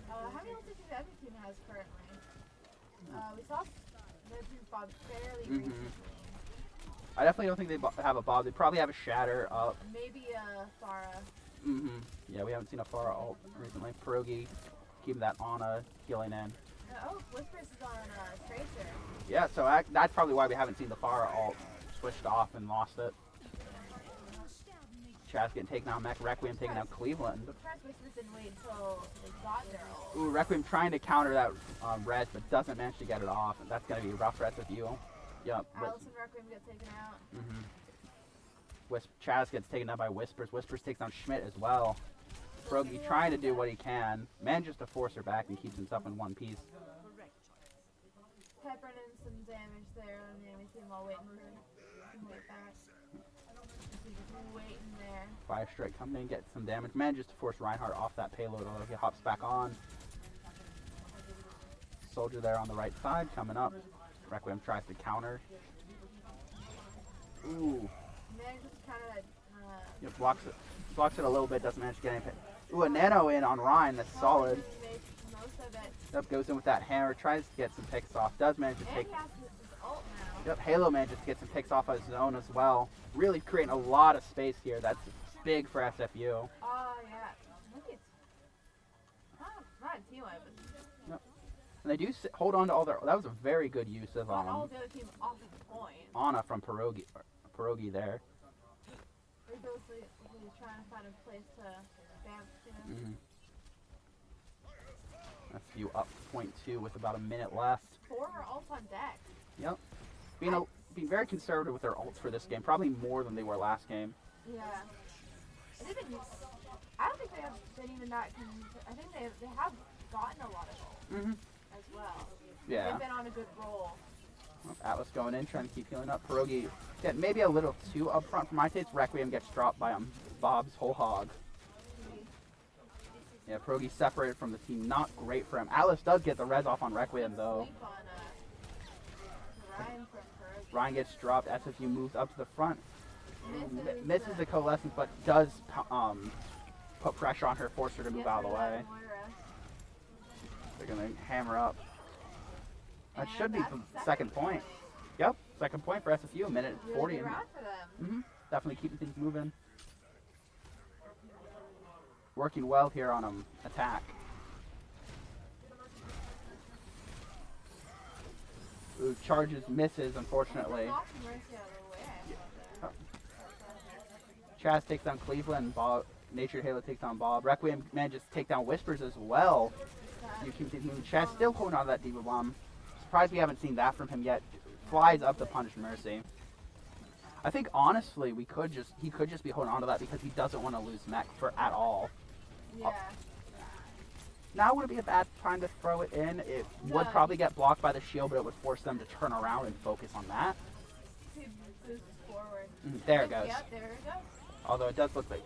How many ults do you think every team has currently? We saw the team's Bob fairly recently. I definitely don't think they have a Bob. They probably have a Shatter up. Maybe a Farah. Yeah, we haven't seen a Farah ult recently. Pierogi keeping that Anna healing in. Oh, Whispers is on Tracer. Yeah, so that's probably why we haven't seen the Farah ult switched off and lost it. Chaz getting taken out, Mech Requiem taking out Cleveland. Whispers didn't wait until they got their ult. Ooh, Requiem trying to counter that res, but doesn't manage to get it off. And that's going to be rough res with you. Yep. Alice and Requiem get taken out. Chaz gets taken out by Whispers. Whispers takes down Schmidt as well. Pierogi trying to do what he can. Manages to force her back and keeps himself in one piece. Peppering in some damage there on the enemy team while waiting for him to wait back. Just waiting there. Fire Strike coming in, gets some damage. Manages to force Reinhardt off that payload, although he hops back on. Soldier there on the right side coming up. Requiem tries to counter. Ooh. Manages to counter that. Yep, blocks it a little bit, doesn't manage to get any. Ooh, a nano in on Ryan, that's solid. Yep, goes in with that hammer, tries to get some picks off, does manage to take. He has his ult now. Yep, Halo manages to get some picks off of his own as well. Really creating a lot of space here. That's big for SFU. Oh, yeah. I think it's not a team wipe, but And they do hold on to all their. That was a very good use of Got all the other team off the point. Anna from Pierogi there. They're basically trying to find a place to dance, you know? That's you up point 2 with about a minute left. 4 ults on deck. Yep. Being very conservative with their ults for this game, probably more than they were last game. Yeah. I don't think they have been even that. I think they have gotten a lot of goals as well. Yeah. They've been on a good roll. Atlas going in, trying to keep healing up. Pierogi get maybe a little too up front for my taste. Requiem gets dropped by Bob's whole hog. Yeah, Pierogi separated from the team. Not great for him. Atlas does get the res off on Requiem though. Sleep on, Ryan from Pierogi. Ryan gets dropped. SFU moves up to the front. Misses the the coalescence, but does put pressure on her, force her to move out of the way. They're going to hammer up. That should be the second point. Yep, second point for SFU, a minute 40. Really round for them. Definitely keeping things moving. Working well here on attack. Ooh, charges, misses, unfortunately. Chaz takes down Cleveland. Bob, Natured Halo takes down Bob. Requiem manages to take down Whispers as well. You keep things moving. Chaz still holding on to that Diva Bomb. Surprised we haven't seen that from him yet. Flies up to punish Mercy. I think honestly he could just be holding on to that because he doesn't want to lose mech at all. Yeah. Now would it be a bad time to throw it in? It would probably get blocked by the shield, but it would force them to turn around and focus on that. Boost forward. There it goes. Yep, there it goes. Although it does look like,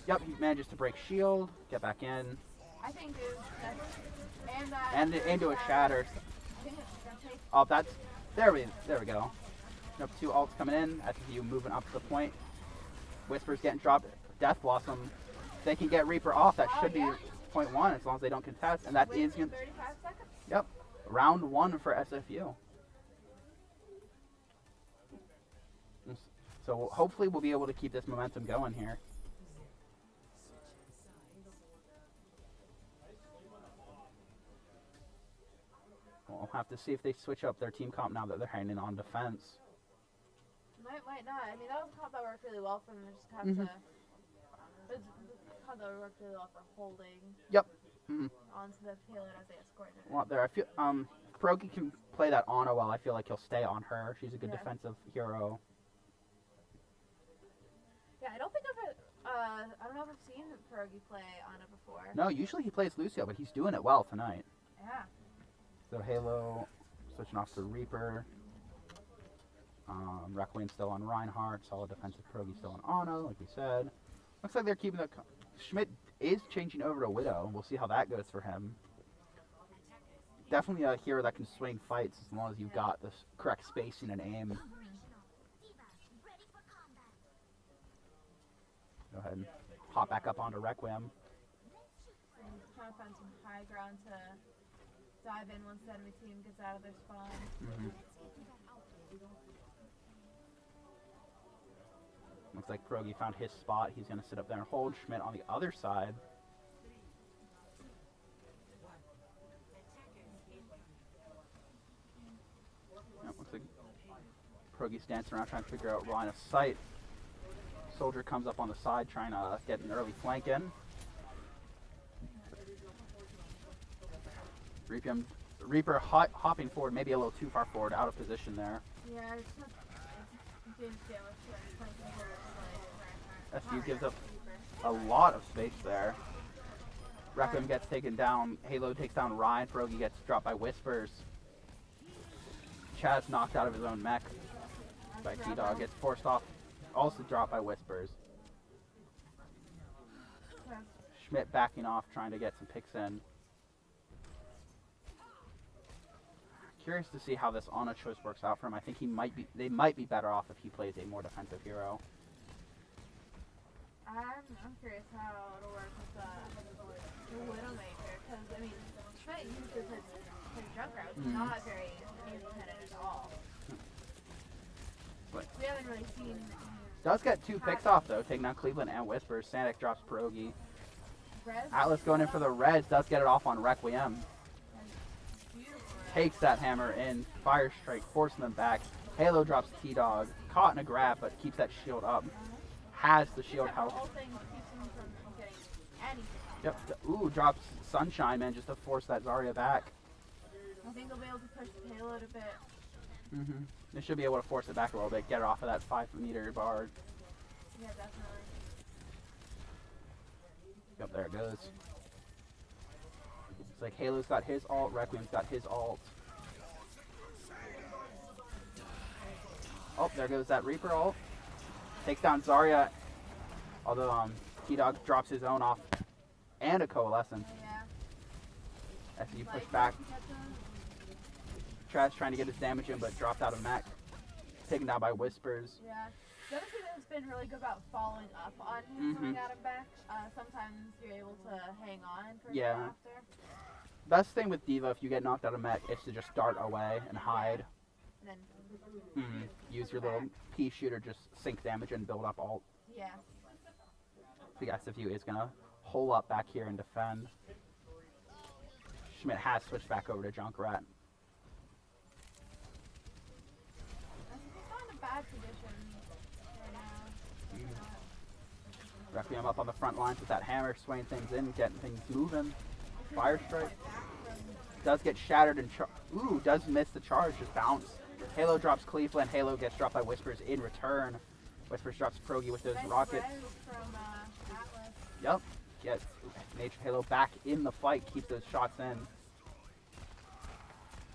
yep, he manages to break shield, get back in, I think and that and into a shatter. I think it's gonna take Oh, that's there we go. Yep, 2 ults coming in. SFU moving up to the point. Whispers getting dropped. Death Blossom. They can get Reaper off. That should be point 1 as long as they don't contest, and that is gonna. 35 seconds. Yep, round 1 for SFU. So hopefully we'll be able to keep this momentum going here. We'll have to see if they switch up their team comp now that they're hanging on defense. Might not. I mean, that was a comp that worked really well for them. They just have to. It's a comp that worked really well for holding. Yep. Onto the payload as they escort it. Well, there. I feel Pierogi can play that Ana well. I feel like he'll stay on her. She's a good defensive hero. Yeah, I don't know if I've seen Pierogi play Ana before. No, usually he plays Lucio, but he's doing it well tonight. Yeah. So Halo switching off to Reaper. Requiem still on Reinhardt. Solid defensive Pierogi still on Ana, like we said. Looks like they're keeping the. Schmidt is changing over to Widow. We'll see how that goes for him. Definitely a hero that can swing fights as long as you've got the correct spacing and aim. Go ahead and hop back up onto Requiem. And trying to find some high ground to dive in once the enemy team gets out of their spawn. Looks like Pierogi found his spot. He's going to sit up there and hold. Schmidt on the other side. Looks like Pierogi's dancing around trying to figure out line of sight. Soldier comes up on the side trying to get an early flank in. Reaper hopping forward, maybe a little too far forward, out of position there. Yeah, it's not. SU gives up a lot of space there. Requiem gets taken down. Halo takes down Ryan. Pierogi gets dropped by Whispers. Chaz knocked out of his own mech by T-Dog. Gets forced off. Also dropped by Whispers. Schmidt backing off, trying to get some picks in. Curious to see how this Ana choice works out for him. I think they might be better off if he plays a more defensive hero. I'm curious how it'll work with the Widowmaker, because I mean, Schmidt uses his Junkrat, which is not very independent at all. We haven't really seen. Does get 2 picks off though, taking down Cleveland and Whispers. Sanic drops Pierogi. Atlas going in for the res, does get it off on Requiem. takes that hammer in, fire strike, forcing them back. Halo drops T-Dog, caught in a grab, but keeps that shield up. Has the shield The health. whole thing keeps him from getting anything. Yep. Ooh, drops Sunshine Man just to force that Zarya back. I think they'll be able to push the payload a bit. They should be able to force it back a little bit, get her off of that 5-meter bar. Yeah, definitely. Yep, there it goes. It's like Halo's got his ult, Requiem's got his ult. Oh, there goes that Reaper ult. Takes down Zarya. Although T-Dog drops his own off. And a Coalescence. Yeah. As you push back. Trash trying to get his damage in, but dropped out of mech. Taken down by Whispers. Yeah. The other thing that's been really good about following up on him coming out of back, sometimes you're able to hang on for Yeah. after. Best thing with D.Va, if you get knocked out of mech, is to just dart away and hide. And then, Use your little pea shooter, just sink damage and build up ult. yeah. The SFU is gonna hole up back here and defend. Schmidt has switched back over to Junkrat. He's not in a bad position right now. Requiem up on the front lines with that hammer, swaying things in, getting things moving. Fire strike. Does get shattered and does miss the charge, just bounce. Halo drops Cleveland. Halo gets dropped by Whispers in return. Whispers drops Progi with those Nice rockets. res from Atlas. Yep. Gets Nature Halo back in the fight, keep those shots in.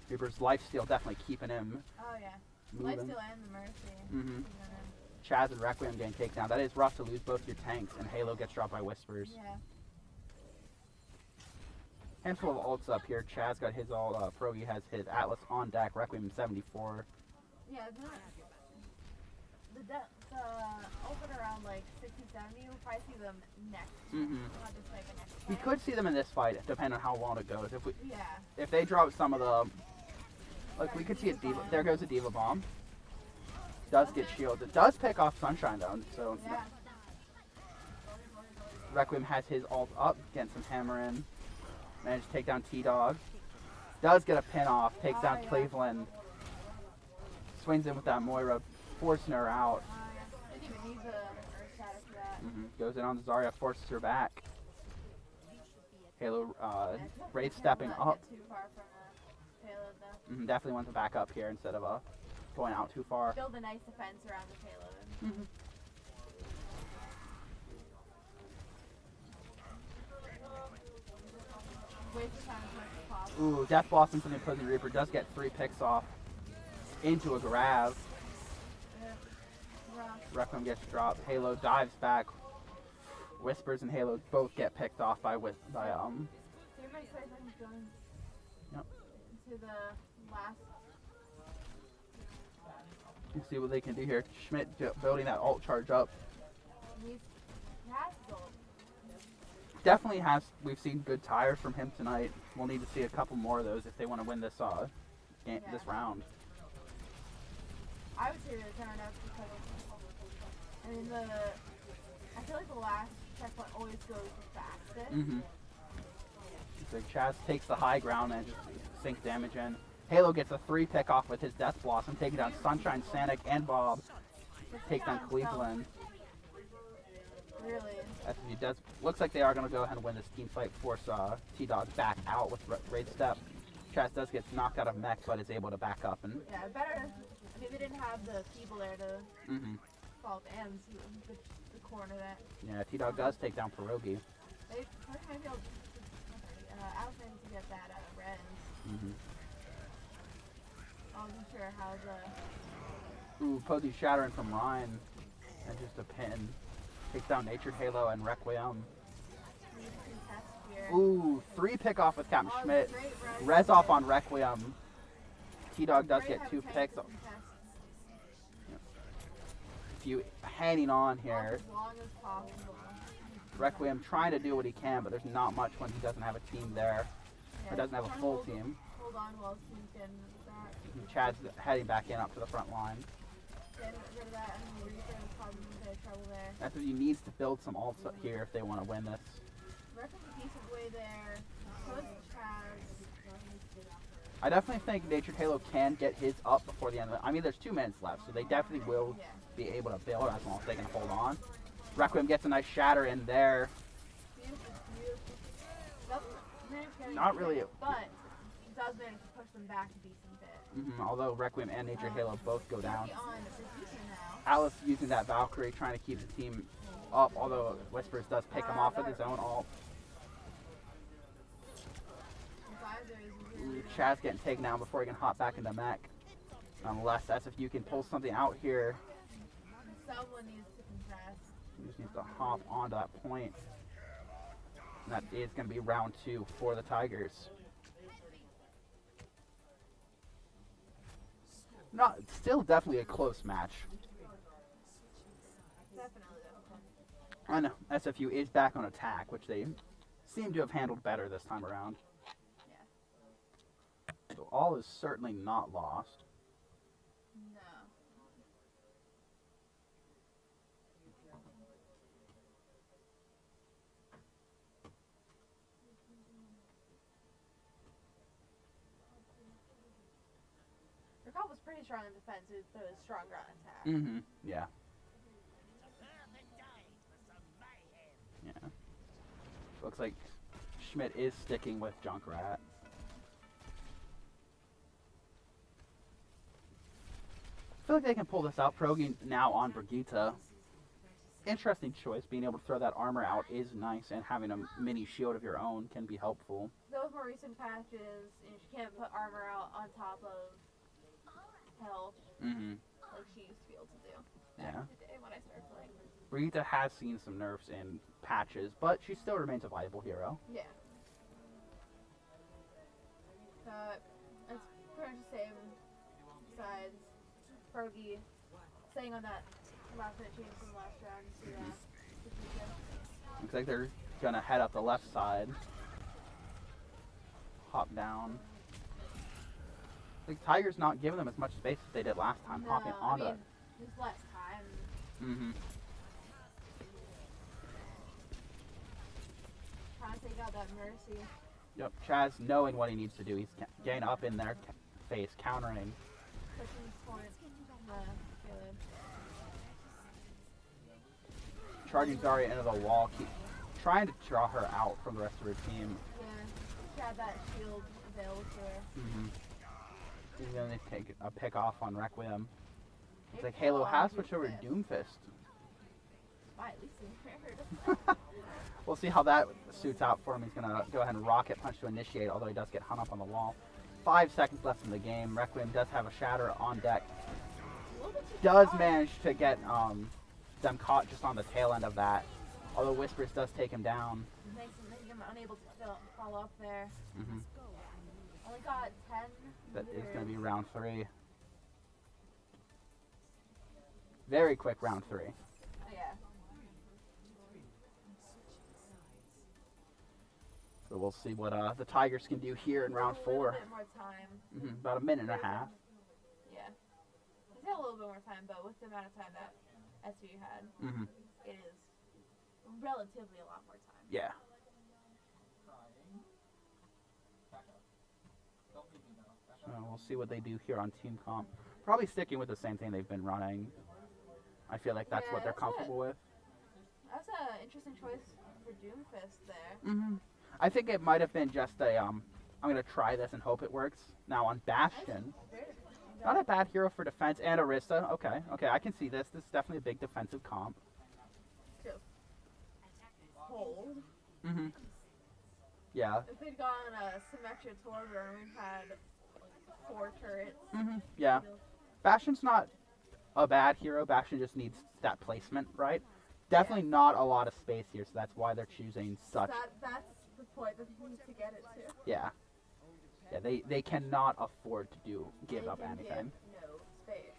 Reaper's lifesteal definitely keeping him Oh yeah. moving. Lifesteal and the Mercy. Mhm. Chaz and Requiem getting takedown. That is rough to lose both your tanks, and Halo gets dropped by Whispers. Yeah. Handful of ults up here. Chaz got his ult. Progi has his Atlas on deck. Requiem 74. Yeah, the open around like 60, 70, we'll probably see them next. Not just like a next We fight. could see them in this fight, depending on how long it goes. Yeah. If they drop some of the, like we could see a Diva. There goes a Diva bomb. Does get shielded. It does pick off Sunshine though. So Yeah. Requiem has his ult up, getting some hammer in. Managed to take down T-Dog. Does get a pin off, takes down Cleveland. Swings in with that Moira, forcing her out. Didn't even need the Earth Shatter for that. Goes in on Zarya, forces her back. Halo, Wraith stepping up. Get too far from the payload though. Definitely wants to back up here instead of going out too far. Build a nice defense around the payload. Waste of time as much as possible. Ooh, Death Blossom from the Opposing Reaper does get 3 picks off into a grab. Rough. Requiem gets dropped. Halo dives back. Whispers and Halo both get picked off by So you might say things going Yep. into the last. You see what they can do here. Schmidt building that ult charge up. He has gold. Definitely has. We've seen good tires from him tonight. We'll need to see a couple more of those if they want to win this this round. I would say they're turning up because I feel like the last checkpoint always goes the fastest. So Chaz takes the high ground and just sinks damage in. Halo gets a 3 pick off with his Death Blossom, taking down Sunshine, Sanic, and Bob. Takes down Cleveland. Really. SSU does looks like they are going to go ahead and win this team fight. Force T-Dog back out with Wraith Step. Chaz does get knocked out of mech, but is able to back up and. Yeah, better. I mean, they didn't have the people there to fall ends the corner that. Yeah, T-Dog does take down Pierogi. They might be able to, Alex managed to get that res. I wasn't sure how the. Ooh, Posey shattering from Ryan. And just a pin. Takes down Natured Halo and Requiem. Ooh, 3 pick off with Captain Schmidt. Res off on Requiem. T-Dog does get 2 picks. Few hanging on here. As long as possible. Requiem trying to do what he can, but there's not much when he doesn't have a team there. Or doesn't have a full team. Hold on while team can back. Chad's heading back in up to the front line. Get rid of that and Reaper is probably in a bit of trouble there. That's what he needs to build some ults up here if they want to win this. Reckons a decent way there. So is Chaz. I definitely think Natured Halo can get his up before the end of it. I mean, there's 2 minutes left, so they definitely will be able to build as long as they can hold on. Requiem gets a nice shatter in there. Not really. But it does manage to push them back a decent bit. Although Requiem and Natured Halo both go down. On Bergita now. Alice using that Valkyrie, trying to keep the team up, although Whispers does pick him off with his own ult. Chaz getting taken down before he can hop back into mech. Unless SFU can pull something out here. Someone needs to contest. He just needs to hop onto that point. And that is going to be round 2 for the Tigers. Still definitely a close match. And SFU is back on attack, which they seem to have handled better this time around. So all is certainly not lost. No. Rakal was pretty strong in defense, but was stronger on attack. Yeah. Yeah. Looks like Schmidt is sticking with Junkrat. I feel like they can pull this out. Progi now on Brigitte. Interesting choice. Being able to throw that armor out is nice, and having a mini shield of your own can be helpful. Those more recent patches, you can't put armor out on top of health like she used to be able to do back in the day when I started playing. Brigitte has seen some nerfs in patches, but she still remains a viable hero. Yeah. It's pretty much the same, besides Progi staying on that last minute change from last round to Looks like they're going to head up the left side. Hop down. I think Tiger's not giving them as much space as they did last time, hopping onto it. There's less time. Trying to take out that Mercy. Yep, Chaz knowing what he needs to do. He's getting up in their face, countering. Pushing point. Charging Zarya into the wall, keep trying to draw her out from the rest of her team. Yeah, she had that shield available to her. He's going to take a pick off on Requiem. It's like Halo has switched over to Doomfist. Why, at least he heard. We'll see how that suits out for him. He's going to go ahead and rocket punch to initiate, although he does get hung up on the wall. 5 seconds left in the game. Requiem does have a shatter on deck. Does manage to get them caught just on the tail end of that. Although Whispers does take him down. Makes him unable to fall up there. Only got 10. That is going to be round 3. Very quick round 3. Yeah. So we'll see what the Tigers can do here in round 4. A little bit more time. About a minute and a half. Yeah. It's got a little bit more time, but with the amount of time that SVU had, it is relatively a lot more time. Yeah. We'll see what they do here on Team Comp. Probably sticking with the same thing they've been running. I feel like that's what they're comfortable with. That's an interesting choice for Doomfist there. I think it might have been just a, I'm going to try this and hope it works. Now on Bastion, not a bad hero for defense, and Arista. Okay, I can see this. This is definitely a big defensive comp. Hold. Yeah. If they'd gone Symmetra Torber, we've had 4 turrets. Yeah. Bastion's not a bad hero. Bastion just needs that placement, right? Definitely not a lot of space here, so that's why they're choosing such. That's the point that they need to get it to. Yeah. Yeah, they cannot afford to give up anything. Give no space.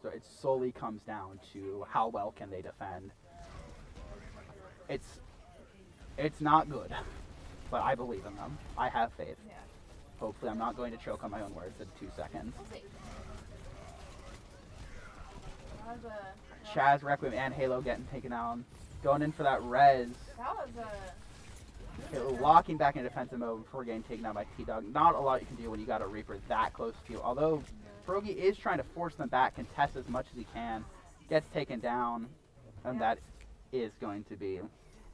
So it solely comes down to how well can they defend. It's not good, but I believe in them. I have faith. Yeah. Hopefully I'm not going to choke on my own words in 2 seconds. We'll see. Chaz, Requiem, and Halo getting taken down. Going in for that res. That was a Okay, locking back in defensive mode before getting taken out by T-Dog. Not a lot you can do when you got a Reaper that close to you. Although Pierogi is trying to force them back, contest as much as he can, gets taken down, and that is going to be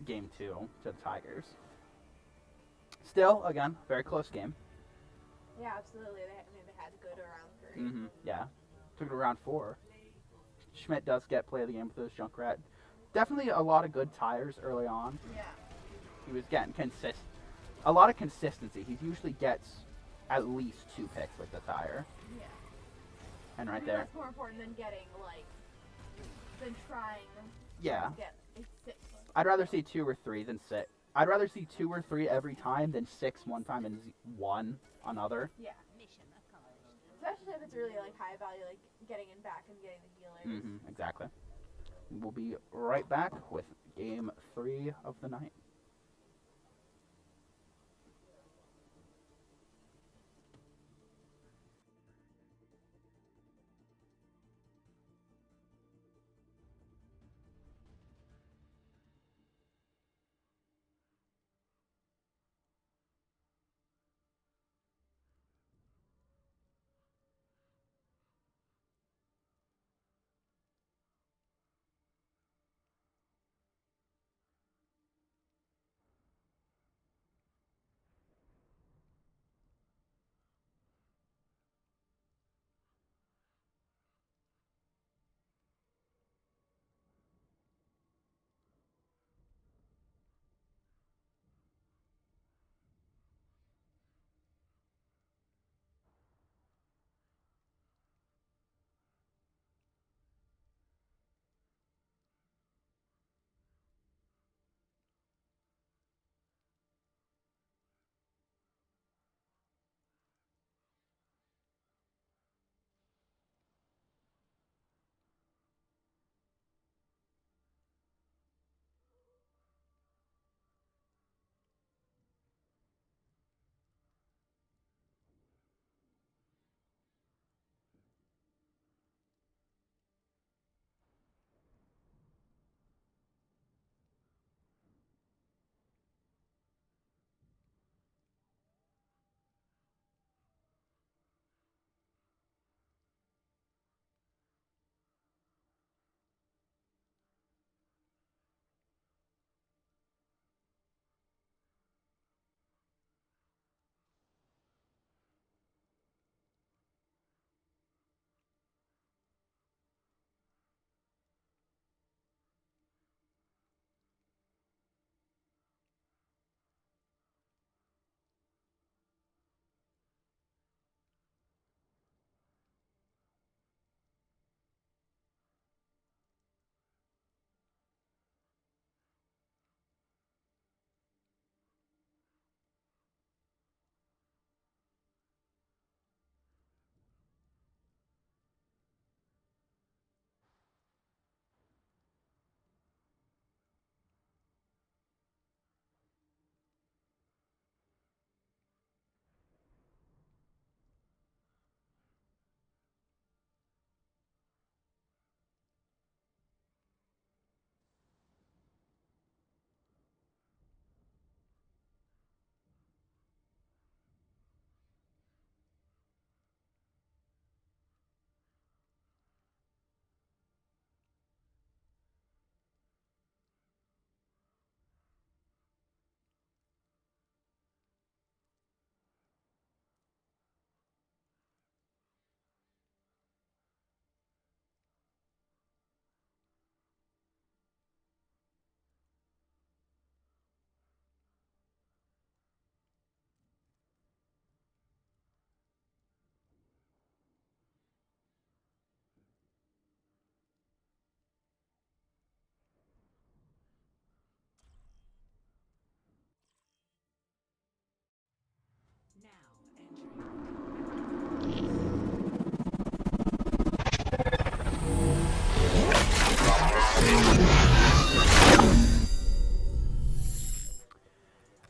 game 2 to the Tigers. Still, again, very close game. Yeah, absolutely. They had to go to round 3. Mm-hmm. Yeah. Took it to round 4. Schmidt does get play of the game with those Junkrat. Definitely a lot of good tires early on. Yeah. He was getting a lot of consistency. He usually gets at least 2 picks with the tire. Yeah. And right I mean, there. That's more important than getting, than trying Yeah. to get a 6. I'd rather see 2 or 3 than 6. I'd rather see 2 or 3 every time than 6 one time and 1 another. Yeah. Especially if it's really, high value, getting in back and getting the healers. Mm-hmm, exactly. We'll be right back with game 3 of the night.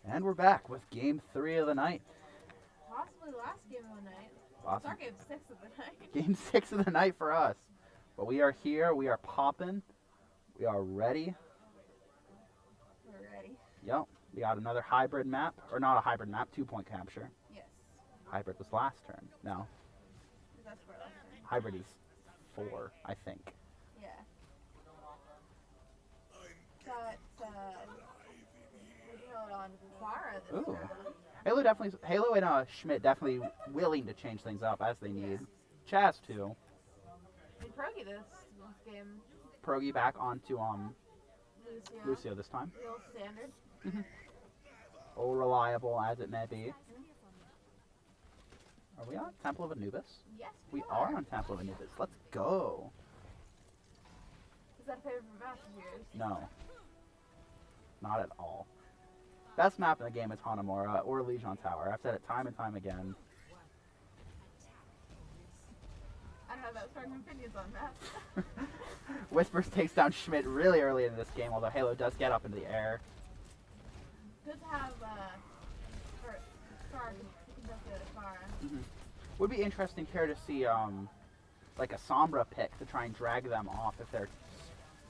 And we're back with game 3 of the night. Possibly the last game of the night. Awesome. It's our game 6 of the night. Game 6 of the night for us. But we are here. We are popping. We are ready. We're ready. Yep. We got another hybrid map, or not a hybrid map, 2-point capture. Yes. Hybrid was last turn. No, That's for last turn. hybrid is 4, I think. Yeah. Got Halo on Farah this Ooh. round. Halo and Schmidt definitely willing to change things up as they need. Chaz too. I mean, Progi this game. Progi back onto Lucio this time. Real standard. Oh, reliable as it may be. Are we on Temple of Anubis? Yes. We are on Temple of Anubis. Let's go. Is that a favorite map of yours? No. Not at all. Best map in the game is Hanamura or Legion Tower. I've said it time and time again. I don't have that strong opinions on that. Whispers takes down Schmidt really early in this game, although Halo does get up into the air. Good to have Star conducted at Farah. Would be interesting here to see like a Sombra pick to try and drag them off if they're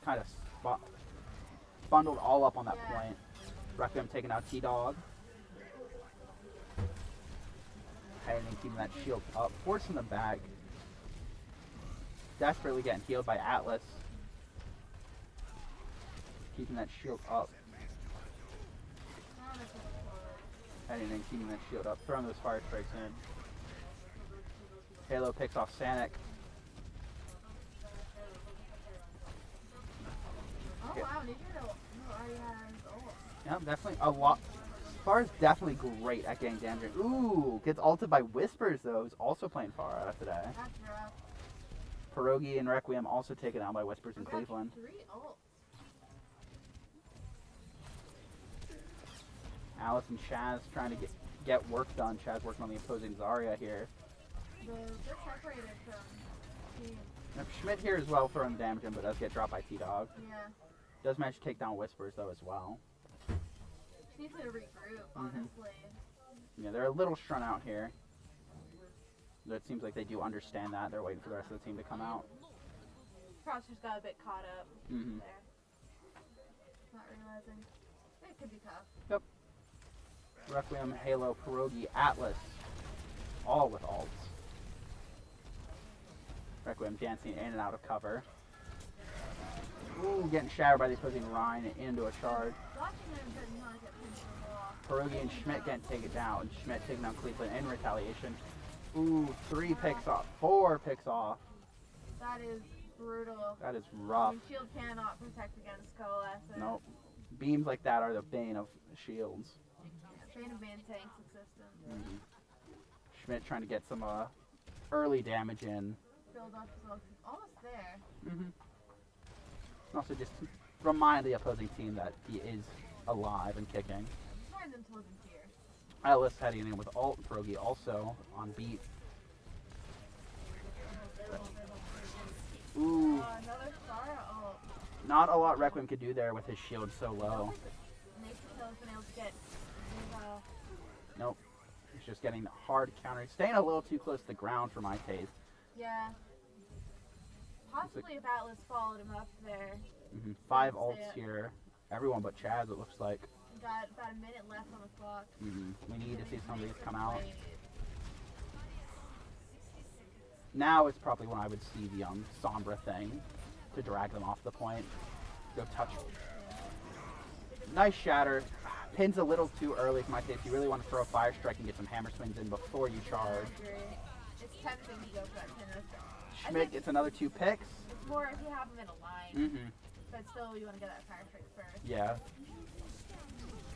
kind of bundled all up on that point. Requiem taking out T-Dog. Heading and keeping that shield up, forcing them back. Desperately getting healed by Atlas. Keeping that shield up. Heading and keeping that shield up, throwing those fire strikes in. Halo picks off Sanic. Oh wow, Ninja already has ult. Yeah, definitely a lot. Farah's definitely great at getting damage. Ooh, gets ulted by Whispers though, who's also playing Farah today. That's rough. Pierogi and Requiem also taken out by Whispers in Got Cleveland. 3 ults. Alice and Chaz trying to get work done. Chaz working on the opposing Zarya here. They're separated from team. Now, Schmidt here as well throwing damage in, but does get dropped by T-Dog. Yeah. Does manage to take down Whispers though as well. Just needs to regroup, honestly. Yeah, they're a little strung out here. But it seems like they do understand that. They're waiting for the rest of the team to come out. Cross just got a bit caught up there. Not realizing. It could be tough. Yep. Requiem, Halo, Pierogi, Atlas. All with ults. Requiem dancing in and out of cover. Ooh, getting shattered by the opposing Rhine into a charge. Watching him does not get pinched on the wall. Pierogi and Schmidt getting taken down. Schmidt taking down Cleveland in retaliation. Ooh, 3 picks off. 4 picks off. That is brutal. That is I rough. mean, shield cannot protect against coalescence. Nope. Beams like that are the bane of shields. Bane of Man Tank's existence. Schmidt trying to get some early damage in. Build up as well. He's almost there. Also just remind the opposing team that he is alive and kicking. Turns into living fear. Atlas heading in with ult. Pierogi also on beat. Ooh. Another Star ult. Not a lot Requiem could do there with his shield so low. Nation's been able to get his, Nope. He's just getting hard counter. Staying a little too close to the ground for my taste. yeah. Possibly if Atlas followed him up there. 5 ults here. Everyone but Chaz, it looks like. Got about a minute left on the clock. We need to see some of these come out. Now is probably when I would see the Sombra thing to drag them off the point. Go touch. Nice shatter. Pin's a little too early for my taste. You really want to throw a fire strike and get some hammer swings in before you charge. It's tempting to go for that pin. Schmidt gets another 2 picks. It's more if you have them in a line. But still, you want to get that fire strike first. Yeah.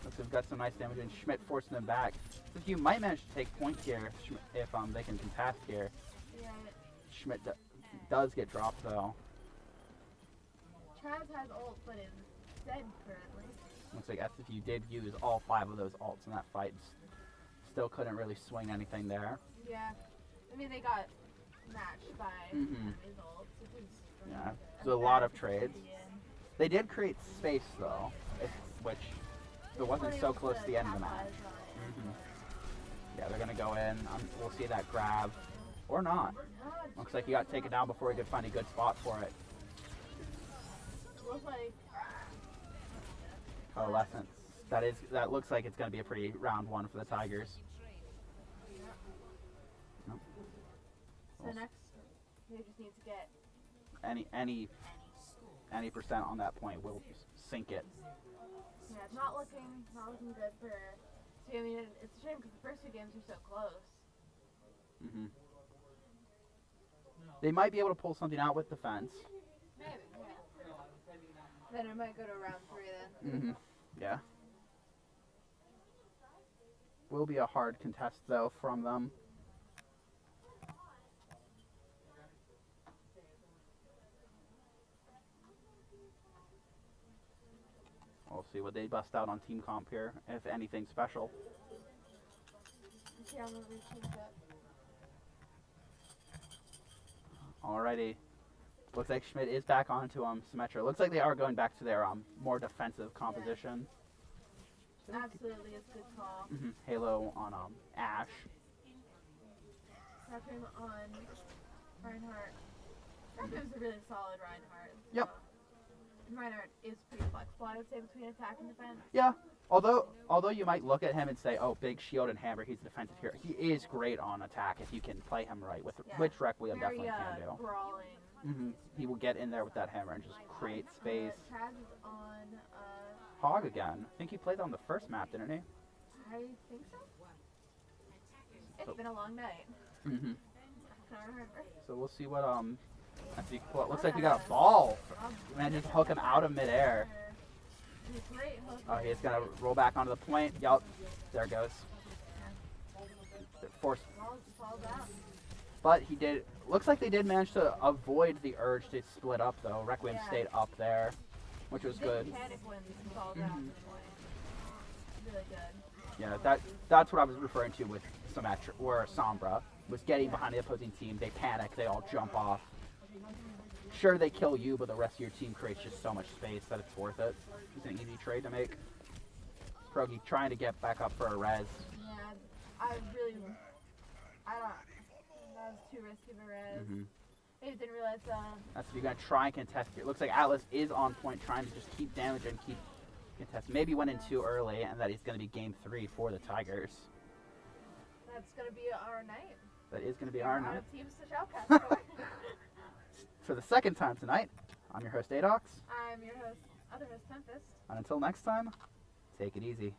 Looks like we've got some nice damage and Schmidt forcing them back. So you might manage to take points here if they can contest here. Yeah. Schmidt does get dropped though. Travis has ult, but is dead currently. Looks like SFU did use all 5 of those ults in that fight. Still couldn't really swing anything there. Yeah. I mean, they got matched by his ults, which is Yeah. So a lot of trades. They did create space though, which it wasn't so close to the end of the match. Yeah, they're gonna go in. We'll see that grab, or not. Looks like he got taken down before he could find a good spot for it. Looks like Coalescence That looks like it's going to be a pretty round one for the Tigers. Nope. So next, they just need to get any percent on that point will sink it. Yeah, it's not looking good for. See, I mean, it's a shame because the first two games are so close. Mhm. They might be able to pull something out with defense. Maybe, yeah. Then it might go to round 3 then. Mhm. Yeah. Will be a hard contest though from them. We'll see what they bust out on team comp here, if anything special. See how many teams up. Alrighty. Looks like Schmidt is back onto Symmetra. Looks like they are going back to their more defensive composition. Absolutely, it's a good call. Halo on Ash. Requiem on Reinhardt. Requiem's a really solid Reinhardt. Yep. And Reinhardt is pretty flexible, I would say, between attack and defense. Yeah. Although you might look at him and say, oh, big shield and hammer, he's a defensive hero. He is great on attack if you can play him right, which Requiem Very, definitely can do. brawling. He will get in there with that hammer and just create space. Chaz is on, Hog again. I think he played on the first map, didn't he? I think so. It's been a long night. I can't remember. So we'll see what if he can pull it. Looks like we got a ball. Man, just hook him out of midair. Great hook. Oh, he's gonna roll back onto the point. Yup. There it goes. Force. Falls out. But he did. Looks like they did manage to avoid the urge to split up though. Requiem stayed up there, which was good. Panic when he falls out. Really good. Yeah, that's what I was referring to with Symmetra or Sombra. Was getting behind the opposing team. They panic. They all jump off. Sure, they kill you, but the rest of your team creates just so much space that it's worth it. It's an easy trade to make. Progi trying to get back up for a res. Yeah, I don't. That was too risky of a res. I just didn't realize. That's if you're gonna try and contest it. Looks like Atlas is on point, trying to just keep damage and keep contest. Maybe went in too early, and that is gonna be game 3 for the Tigers. That's gonna be our night. That is gonna be our night. Teams to shoutcast for. For the second time tonight, I'm your host Adox. I'm your host, other host Tempest. And until next time, take it easy.